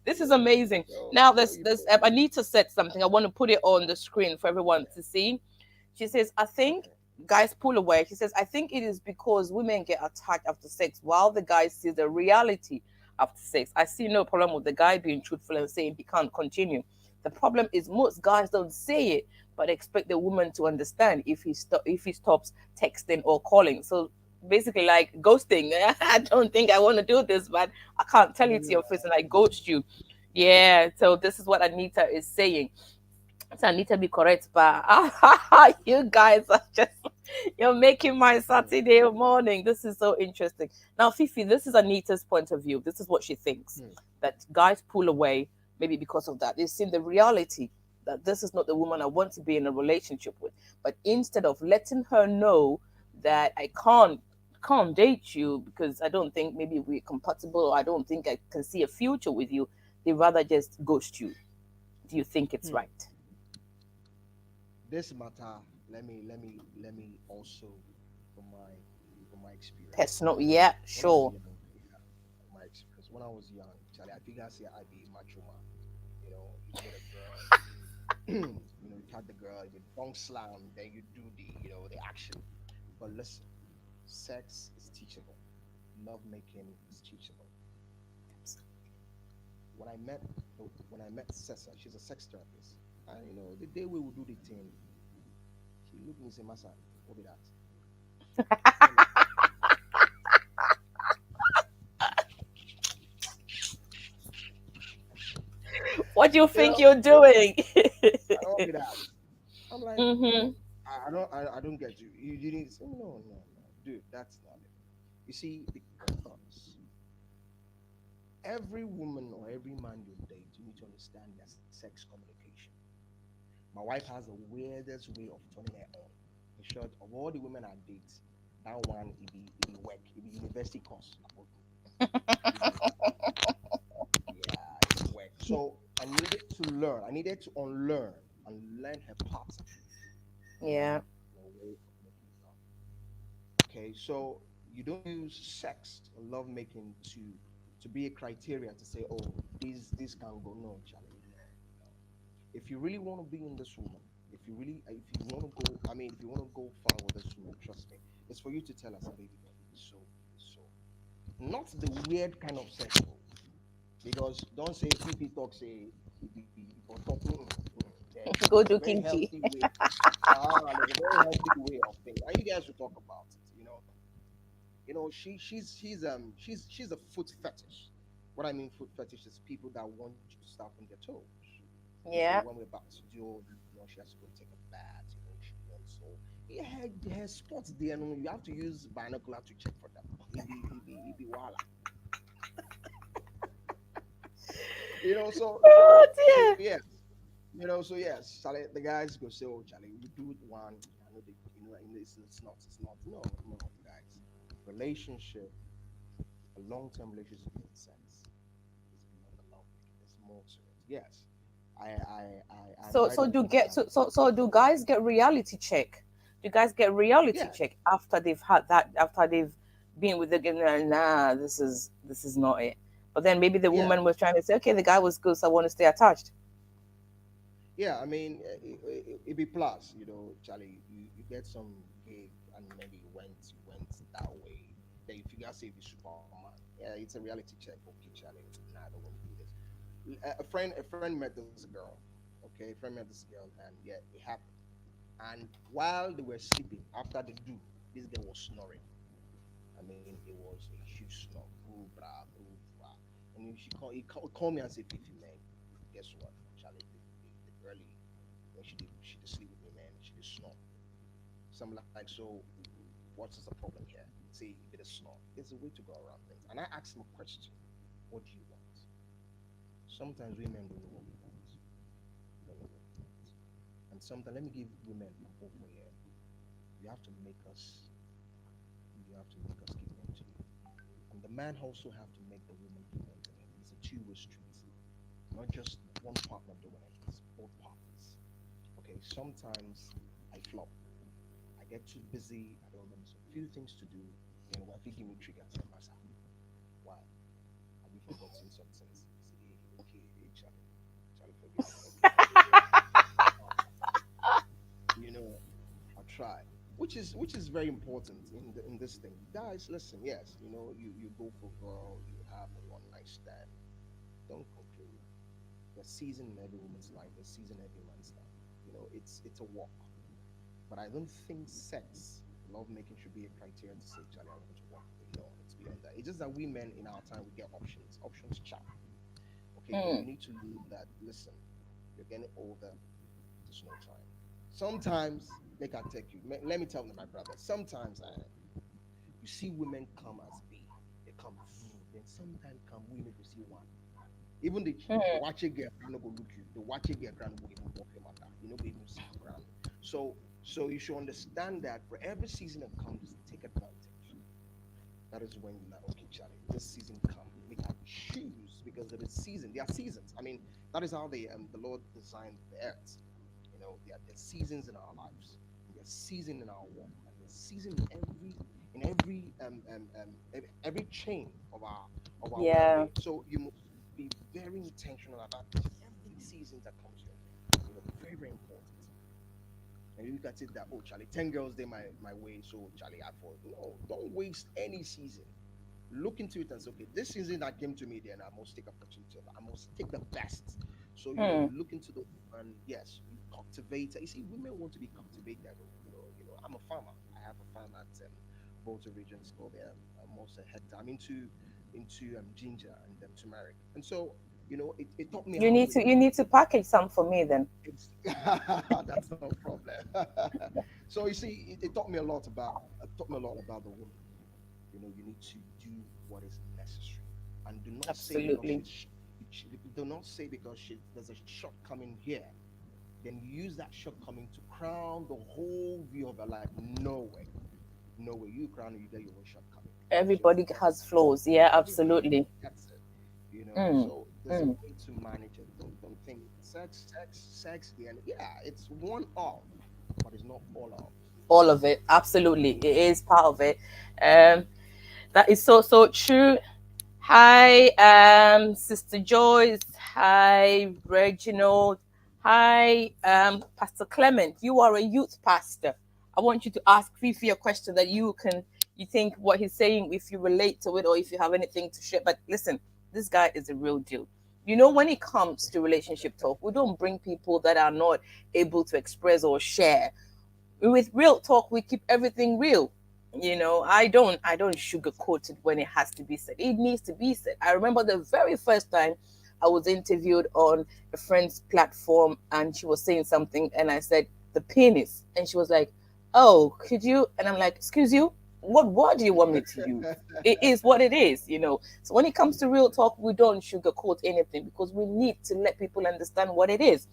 This is amazing. Now, this Anita said something. I want to put it on the screen for everyone to see. She says, I think Okay. guys pull away. She says, I think it is because women get attacked after sex while the guy sees the reality after sex. I see no problem with the guy being truthful and saying he can't continue. The problem is most guys don't say it, but expect the woman to understand if if he stops texting or calling. So basically, like ghosting. I don't think I want to do this, but I can't tell you to Yeah. your face and I ghost you. Yeah. So this is what Anita is saying. So I need to be correct, but you guys are just you're making my Hmm. Saturday morning. This is so interesting. Now, Fifi, this is Anita's point of view. This is what she thinks Hmm. that guys pull away maybe because of that. They've seen the reality that this is not the woman I want to be in a relationship with. But instead of letting her know that I can't date you because I don't think maybe we're compatible or I don't think I can see a future with you, they rather just ghost you. Do you think it's Hmm. right? This matter, let me also from my experience. Personal, yeah, When I was sure. young, yeah, my experience. When I was young, Charlie, I think I say I be macho man. You get a girl, you tag the girl, you don't slam, then you do the action. But listen, sex is teachable. Love making is teachable. When I met when I met Cessa, she's a sex therapist. And the day we would do the thing, she looked at me and said, Masa, what be that? I said, What do you you think know, you're doing? what be that? I'm like, Mm-hmm. I don't get you. You need to say, no, no, no, dude, that's not it. You see, because every woman or every man you date, you need to understand their sex communication. My wife has the weirdest way of turning her on. In short, of all the women I date, that one it be work, it be university course. It be yeah, it be work. So I needed to learn. I needed to unlearn and learn her pattern. Yeah. Way of making love. Okay, so you don't use sex or love making to be a criteria to say, oh, this can go. No, Charlie, no, no. If you really want to be in this woman, if you want to go, I mean, if you want to go far with this woman, trust me, it's for you to tell us, baby girl, so not the weird kind of sex, oh, because don't say Fifi talk say it be for talking. There's Go a do very kinky. healthy way. There's a very healthy way of things, and you guys will talk about it. She's a foot fetish. What I mean foot fetish is people that want you to stop on their toes. So Yeah. when we're about to do, she has to go take a bath. She wants so yeah, her spots there. No, you have to use binocular to check for them. It be wala. So Oh so dear. yes, so yes, Charlie, the guys go say, oh Charlie, we do it one. I know it's not. No, no, guys. Relationship, a long-term relationship in sex is beyond the love making. There's more to it. Yes, I'm So right so on do point. get so do guys get reality check? Do guys get reality Yeah, check after they've had that after they've been with the guy? Nah, this is not it. But then maybe the yeah, woman was trying to say, okay, the guy was good, so I want to stay attached. yeah. I mean, it be plus. Charlie, you get some gig and maybe you went that way. Then you figure out say be Superman. Yeah, it's a reality check. Okay, Charlie. Nah, I don't want to do this. A friend met this girl. Okay, a friend met this girl, and yeah, it happened. And while they were sleeping, after the do, this girl was snoring. I mean, it was a huge snore. Boo, brah, boo, brah. And then he called me and said, Fifi, man, guess what? Charlie, the girlie, when she did sleep with me, man, she did snore. So I'm like, so what is the problem here? Say, a bit of snore. There's a way to go around things. And I asked him a question. What do you want? Sometimes women don't know what we want. We don't know what we want. And sometimes, let me give women a hope for here. You have to make us, you have to make us give in to you. And the man also have to make the woman give in to him. It's a two-way street, not just one partner doing it. It's both parties. Okay, sometimes I flop. I get too busy. I don't remember some few things to do. Then wifey give me triggers. And I say, why? Have you forgotten something? Say, okay. Um, you know, I try, which is very important in this thing, guys. Listen, yes, you go for girl, you have a one night stand. Don't conclude. There's season in every woman's life. There's season in every man's life. It's a walk. But I don't think sex, love making should be a criteria to say, Charlie, I want to walk with you. No, it's beyond that. It's just that we men in our time we get options. Options chat. Okay, but you Mm. need to know that. Listen, you're getting older. There's no time. Sometimes, make I take you. Let me tell you, my brother. Sometimes you see women come as B. They come, then sometimes come women to see one. Even the Mm. watch it get no go look you. The watch it get grand go even walk him under. You know, go even see you ground. So you should understand that for every season that comes, take advantage. That is when you're like, okay, Charlie, this season come, make I choose because there is season. There are seasons. I mean, that is how the Lord designed the earth. There's seasons in our lives, and there's season in our walk, and there's season in every chain of our Yeah. well-being. So you must be very intentional about every season that comes your way. Very, very important. And you look at it that, oh Charlie, 10 girls they my way, so Charlie I fall. No, don't waste any season. Look into it and say, okay, this season that came to me, then I must take opportunity of it. I must take the best. So Mm. you look into the and yes, you cultivate. You see, women want to be cultivated. I'm a farmer. I have a farm at Volta region. It's called almost a hectare. I'm into ginger and turmeric, and so it taught me You how need to women you need to cultivate. package some for me then. That's no problem. So you see, it taught me a lot about the woman. You need to do what is necessary, and do not say because Absolutely. do not say because there's a shortcoming here, then use that shortcoming to crown the whole view of your life. No way, no way. You crown it, you get your own shortcoming. That's your Everybody that's has flaws. Yeah, everybody absolutely. gets it. Mm. So there's a Mm. way to manage it. Don't think sex. The end. Yeah, it's one of, but it's not all of. All of it. Absolutely. It is part of it. Um, that is so so true. Hi, Sister Joyce. Hi, Reginald. Hi, Pastor Clement. You are a youth pastor. I want you to ask Fifi a question that you think what he's saying, if you relate to it or if you have anything to share. But listen, this guy is a real deal. When it comes to relationship talk, we don't bring people that are not able to express or share. With real talk, we keep everything real. I don't sugarcoat it. When it has to be said, it needs to be said. I remember the very first time I was interviewed on a friend's platform, and she was saying something, and I said the penis, and she was like, oh, could you? And I'm like, excuse you, what word do you want me to use? It is what it is. So when it comes to real talk, we don't sugarcoat anything, because we need to let people understand what it is.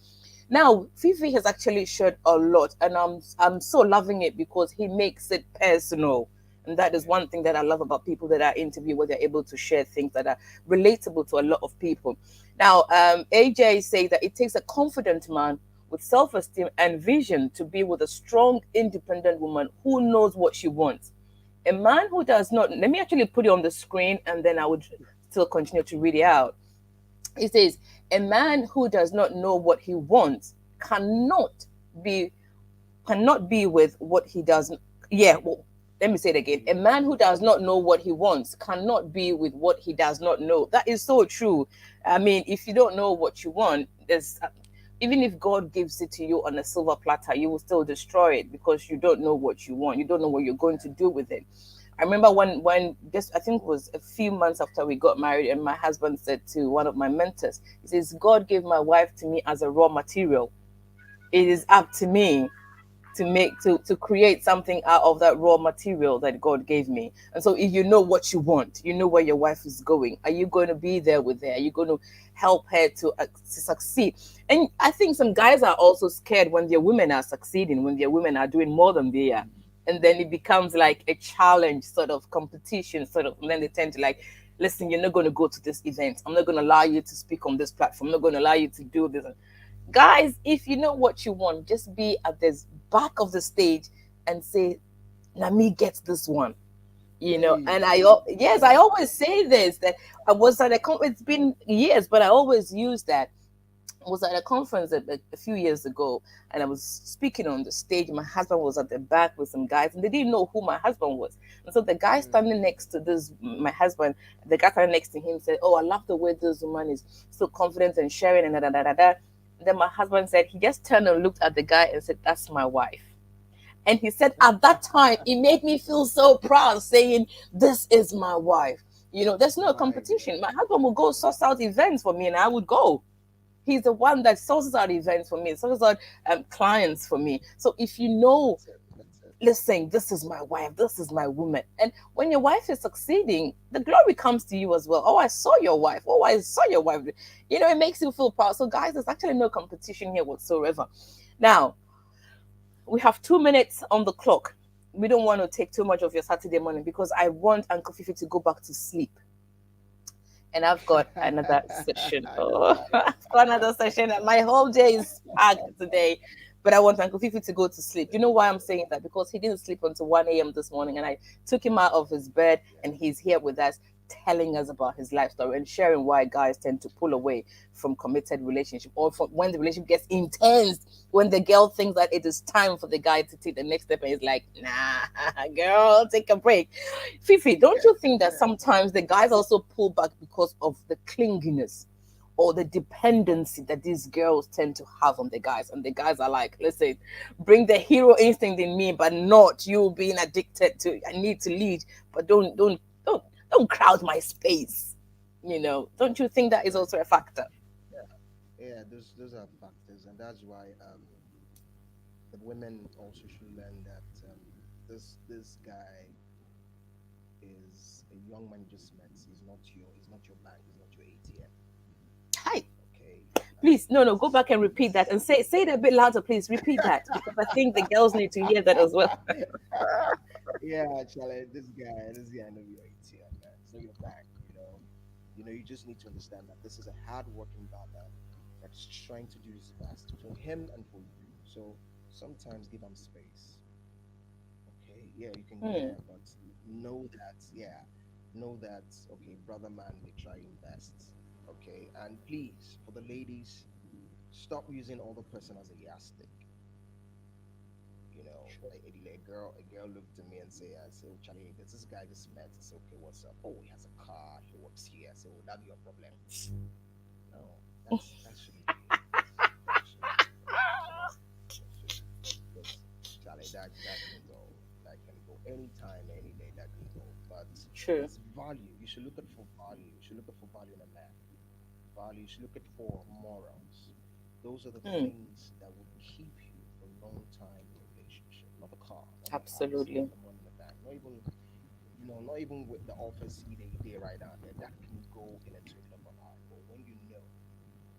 Now, Fifi has actually shared a lot, and I'm so loving it because he makes it personal. And that is Yeah. one thing that I love about people that I interview, where they're able to share things that are relatable to a lot of people. Now, AJ say that it takes a confident man with self-esteem and vision to be with a strong, independent woman who knows what she wants. A man who does not, let me actually put it on the screen, and then I would still continue to read it out. It says, a man who does not know what he wants be cannot be with what he doesn't. Yeah, well, let me say it again. A Yeah. man who does not know what he wants cannot be with what he does not know. That is so true. I mean, if you don't know what you want, there's even if God gives it to you on a silver platter, you will still destroy it, because you don't know what you want. You don't know what you're going to do with it. I remember when this, I think it was a few months after we got married, and my husband said to one of my mentors, he says, God gave my wife to me as a raw material. It is up to me to create something out of that raw material that God gave me. And so if you know what you want, you know where your wife is going. Are you going to be there with her? Are you going to help her to succeed? And I think some guys are also scared when their women are succeeding, when their women are doing more than they are. And then it becomes like a challenge, sort of competition, sort of, and then they tend to like, listen, you're not going to go to this event. I'm not going to allow you to speak on this platform. I'm not going to allow you to do this. Guys, if you know what you want, just be at this back of the stage and say, let me get this one. Hey, And yes, I yeah. always say this, that I was at a it's been years, but I always use that. was at a conference a few years ago, and I was speaking on the stage. My husband was at the back with some guys, and they didn't know who my husband was. And so the guy Mm. standing next to this, my husband, the guy standing next to him said, "Oh, I love the way this woman is so confident and sharing and da da da da da." Then my husband said he just turned and looked at the guy and said, "That's my wife." And he said, at that time, it made me feel so proud saying, "This is my wife." There's no My competition. God. My husband would go source out events for me and I would go. He's the one that sources out events for me, sources out clients for me. So if you know, That's it. That's it. listen, this is my wife, this is my woman. And when your wife is succeeding, the glory comes to you as well. Oh, I saw your wife. Oh, I saw your wife. It makes you feel proud. So, guys, there's actually no competition here whatsoever. Now, we have 2 minutes on the clock. We don't want to take too much of your Saturday morning because I want Uncle Fifi to go back to sleep. And I've got another session. I know, Oh, right? I've got another session. My whole day is packed today. But I want Uncle Fifi to go to sleep. You know why I'm saying that? Because he didn't sleep until 1 a.m. this morning, and I took him out of his bed, Yeah. and he's here with us, telling us about his life story and sharing why guys tend to pull away from committed relationship, or from when the relationship gets intense, when the girl thinks that it is time for the guy to take the next step, and he's like, "Nah, girl, take a break." Fifi, don't Yeah. you think that Yeah. sometimes the guys also pull back because of the clinginess or the dependency that these girls tend to have on the guys? And the guys are like, "Listen, bring the hero instinct in me, but not you being addicted to, I need to lead, but don't crowd my space." Don't you think that is Right. also a factor? Yeah. Yeah. Those are factors, and that's why the women also should learn that this guy is a young man you just met. He's not your bank. He's not your ATM. Hi. Okay. Please, no, no, go It's back and repeat that it's and say it a bit louder, please. Repeat that because I think the girls need to hear that as well. yeah, Charlie, this guy know your ATM, man. It's not your bank, you know. You just need to understand that this is a hard-working brother that's trying to do his best for him and for you. So sometimes give him space. Okay, yeah, you can go Hmm. there, but know that, yeah, know that, okay, brother man, they try your best. Okay, and please, for the ladies, stop using other person as a yardstick. A girl looked at me and say, I say, "Oh, Charlie, there's this guy just met." I say, "Okay, what's up?" "Oh, he has a car. He works here." I say, "Oh, that's your problem." No, that shouldn't be it. That shouldn't be it. That shouldn't be it because Charlie, that can go. That can go anytime, any day. That can go. But True. it's value. You should look at for value. You should look at for value in a man. Value. You should look at for morals. Those are the Hmm. things that will keep you for a long time in a relationship. Not the car, not the house, not Absolutely. the money in the bank, not even with the office you did right down there. That can go in a twinkle of an eye. But when you know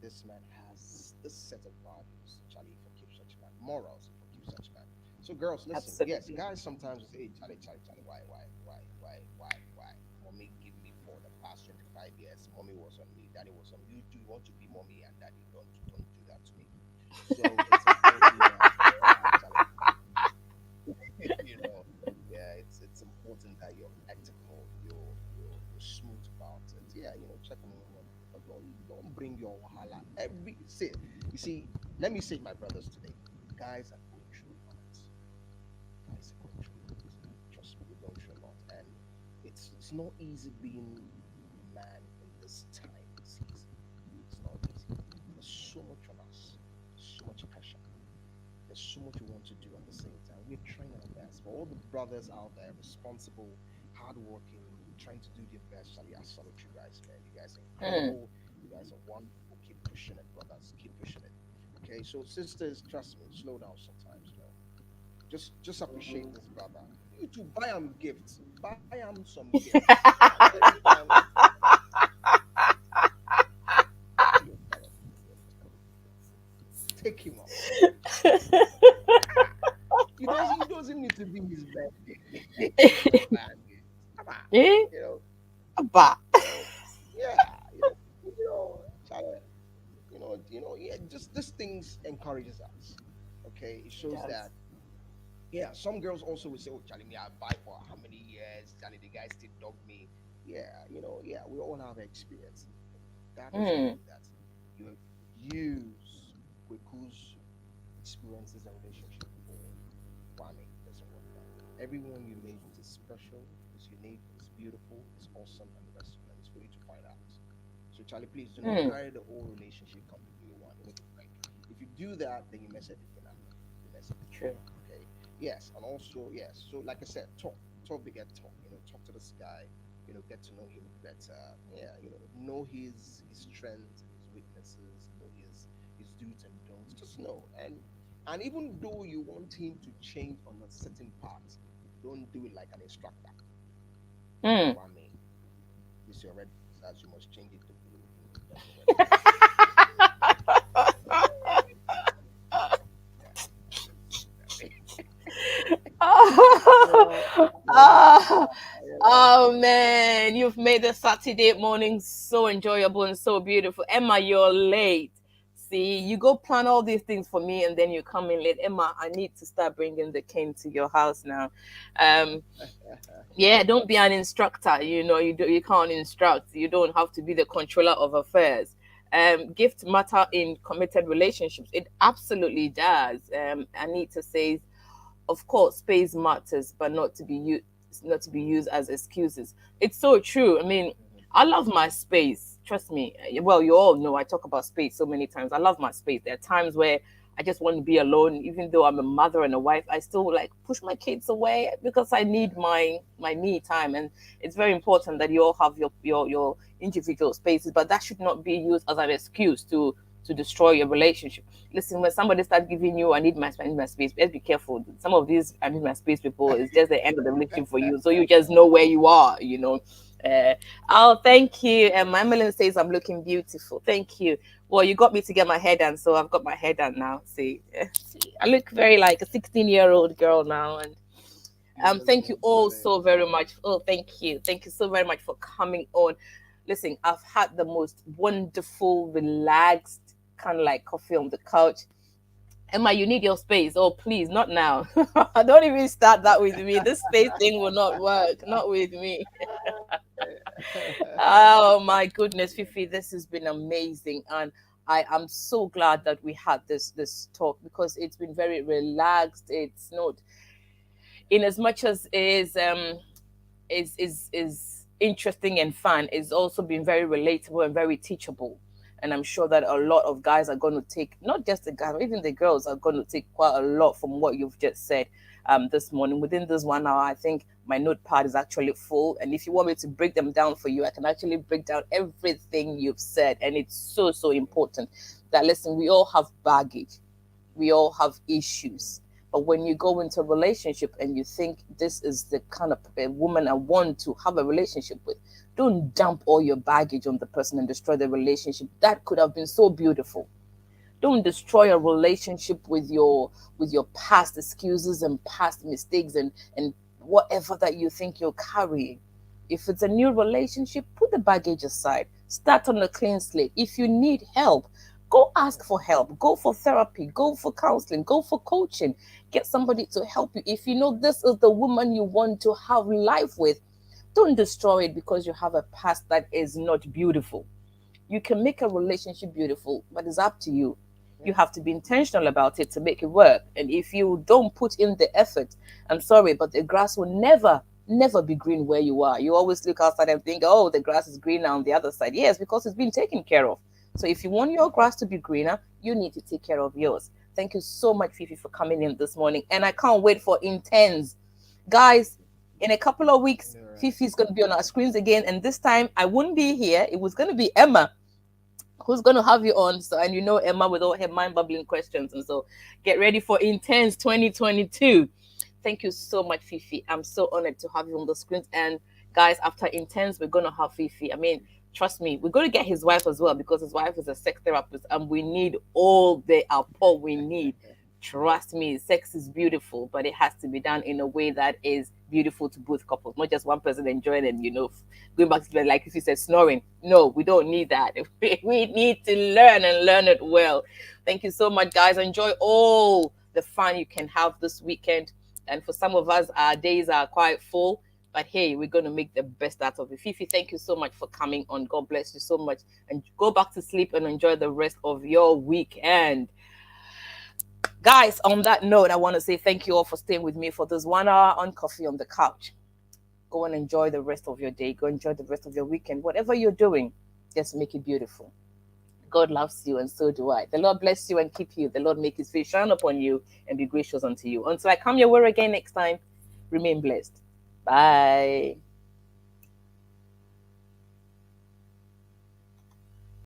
this man has this set of values, Charlie, forgive such man. Morals, forgive such man. So girls, listen. Yes, Absolutely. guys sometimes will say, "Hey, Charlie, Charlie, Charlie, why? Mommy give me for the past 25 years. Mommy was on me, daddy was on me. You do want to be mommy and daddy. Don't do that to me." So it's important that Charlie, you know, yeah, it's important that you're ethical, you're smooth about it. Yeah, check on women, but don't bring your wahala every see. You see, let me say, my brothers today, guys are going through a lot. Guys are going through a lot. Trust me, we're going through a lot, and it's not easy being a man in this time and season. It's not easy. There's so much on us. There's so much pressure. There's so much we want to do at the same time. We're trying our best. For all the brothers out there, responsible, hardworking, trying to do their best, Charlie, I salute you guys, man. You guys are Hmm. incredible. You guys are wonderful. Keep pushing it, brothers. Keep pushing it. Okay, so sisters, trust me, slow down sometimes. Just appreciate this brother. You to buy him gifts. Buy him some gifts. Charlie, every time you buy him take him out. He doesn't need to be his birthday. Just buy him gifts. Come on. Eh? You know, Abba. you know, yeah, Charlie, yeah, just these things encourages us. Okay, it It shows does. that, yeah, some girls also will say, "Oh, Charlie, me, I buy for how many years? Charlie, the guy still dog me." Yeah, yeah, we all have experience. That doesn't Hmm. mean that you use Kweku's experiences and relationship for Kwame, it doesn't work that way. Everyone you meet is special, is unique, is beautiful, is awesome, and the rest of them is for you to find out. So, Charlie, please do not Mm, carry the whole relationship completely one. Like, if you do that, then you mess everything up. You mess everything true. up. Okay. Yes, and also yes. So, like I said, talk, beget talk. Talk to this guy. Get to know him better. Yeah. Know his strengths, his weaknesses. Know his do's and don'ts. Just know, and even though you want him to change on a certain part, don't do it like an instructor. Mm. Kwame, this is your red flag, you must change it to blue. It doesn't work that way. Yeah, it doesn't work that way. So, so that, Oh, you know, oh man, you've made the Saturday morning so enjoyable and so beautiful. Emma, you're late. See, you go plan all these things for me and then you come in late. Emma, I need to start bringing the cane to your house now. Um, yeah, don't be an instructor. You can't instruct. You don't have to be the controller of affairs. Gift matter in committed relationships. It absolutely does. Anita says, of course, space matters, but not to be used as excuses. It's so true. I mean, mhm, I love my space. Trust me. Well, you all know I talk about space so many times. I love my space. There are times where I just want to be alone, even though I'm a mother and a wife. I still like push my kids away because I need my me time, and it's very important that you all have your individual spaces. But that should not be used as an excuse to destroy your relationship. Listen, when somebody starts giving you, I need my space, let's be careful. Some of these I need my space people is just the end of the relationship for you. So you just know where you are. Uh, oh, thank you. And my Emily says I'm looking beautiful. Thank you. Well, you got me to get my hair done, so I've got my hair done now. See, I look very like a 16-year-old girl now, and thank you you all look so very much. Oh, thank you so very much for coming on. Listen, I've had the most wonderful, relaxed, kind of like coffee on the couch. Emma, you need your space. Oh, please, not now. Don't even start that with me. This space thing will not work. Not with me. Oh my goodness, Fifi, this has been amazing, and I am so glad that we had this talk because it's been very relaxed. It's not in as much as is interesting and fun. It's also been very relatable and very teachable. And I'm sure that a lot of guys are going to take, not just the guys, even the girls are going to take quite a lot from what you've just said this morning. Within this 1 hour, I think my notepad is actually full. And if you want me to break them down for you, I can actually break down everything you've said. And it's so, so important that, listen, we all have baggage, we all have issues. But when you go into a relationship and you think this is the kind of woman I want to have a relationship with, don't dump all your baggage on the person and destroy the relationship. That could have been so beautiful. Don't destroy a relationship with your past excuses and past mistakes and whatever that you think you're carrying. If it's a new relationship, put the baggage aside. Start on a clean slate. If you need help, go ask for help. Go for therapy. Go for counseling. Go for coaching. Get somebody to help you. If you know this is the woman you want to have life with, don't destroy it because you have a past that is not beautiful. You can make a relationship beautiful, but it's up to you. You yeah, have to be intentional about it to make it work. And if you don't put in the effort, I'm sorry, but the grass will never be green where you are. You always look outside and think, oh, the grass is greener on the other side. Yes, because it's been taken care of. So if you want your grass to be greener, you need to take care of yours. Thank you so much, Fifi, for coming in this morning. And I can't wait for Intense. Guys, in a couple of weeks, you're right. Fifi's going to be on our screens again. And this time, I wouldn't be here. It was going to be Emma who's going to have you on. So, and you know Emma with all her mind bubbling questions. And so get ready for Intense 2022. Thank you so much, Fifi. I'm so honored to have you on the screens. And guys, after Intense, we're going to have Fifi. I mean, trust me, we're going to get his wife as well because his wife is a sex therapist and we need all the support we need. Trust me, sex is beautiful, but it has to be done in a way that is beautiful to both couples, not just one person enjoying and going back to bed like if you said snoring. No, we don't need that. We need to learn and learn it well. Thank you so much, guys. Enjoy all the fun you can have this weekend. And for some of us, our days are quite full. But hey, we're going to make the best out of it. Fifi, thank you so much for coming on. God bless you so much. And go back to sleep and enjoy the rest of your weekend. Guys, on that note, I want to say thank you all for staying with me for this 1 hour on Coffee on the Couch. Go and enjoy the rest of your day. Go enjoy the rest of your weekend. Whatever you're doing, just make it beautiful. God loves you, and so do I. The Lord bless you and keep you. The Lord make his face shine upon you and be gracious unto you. Until I come your way again next time, remain blessed. Bye.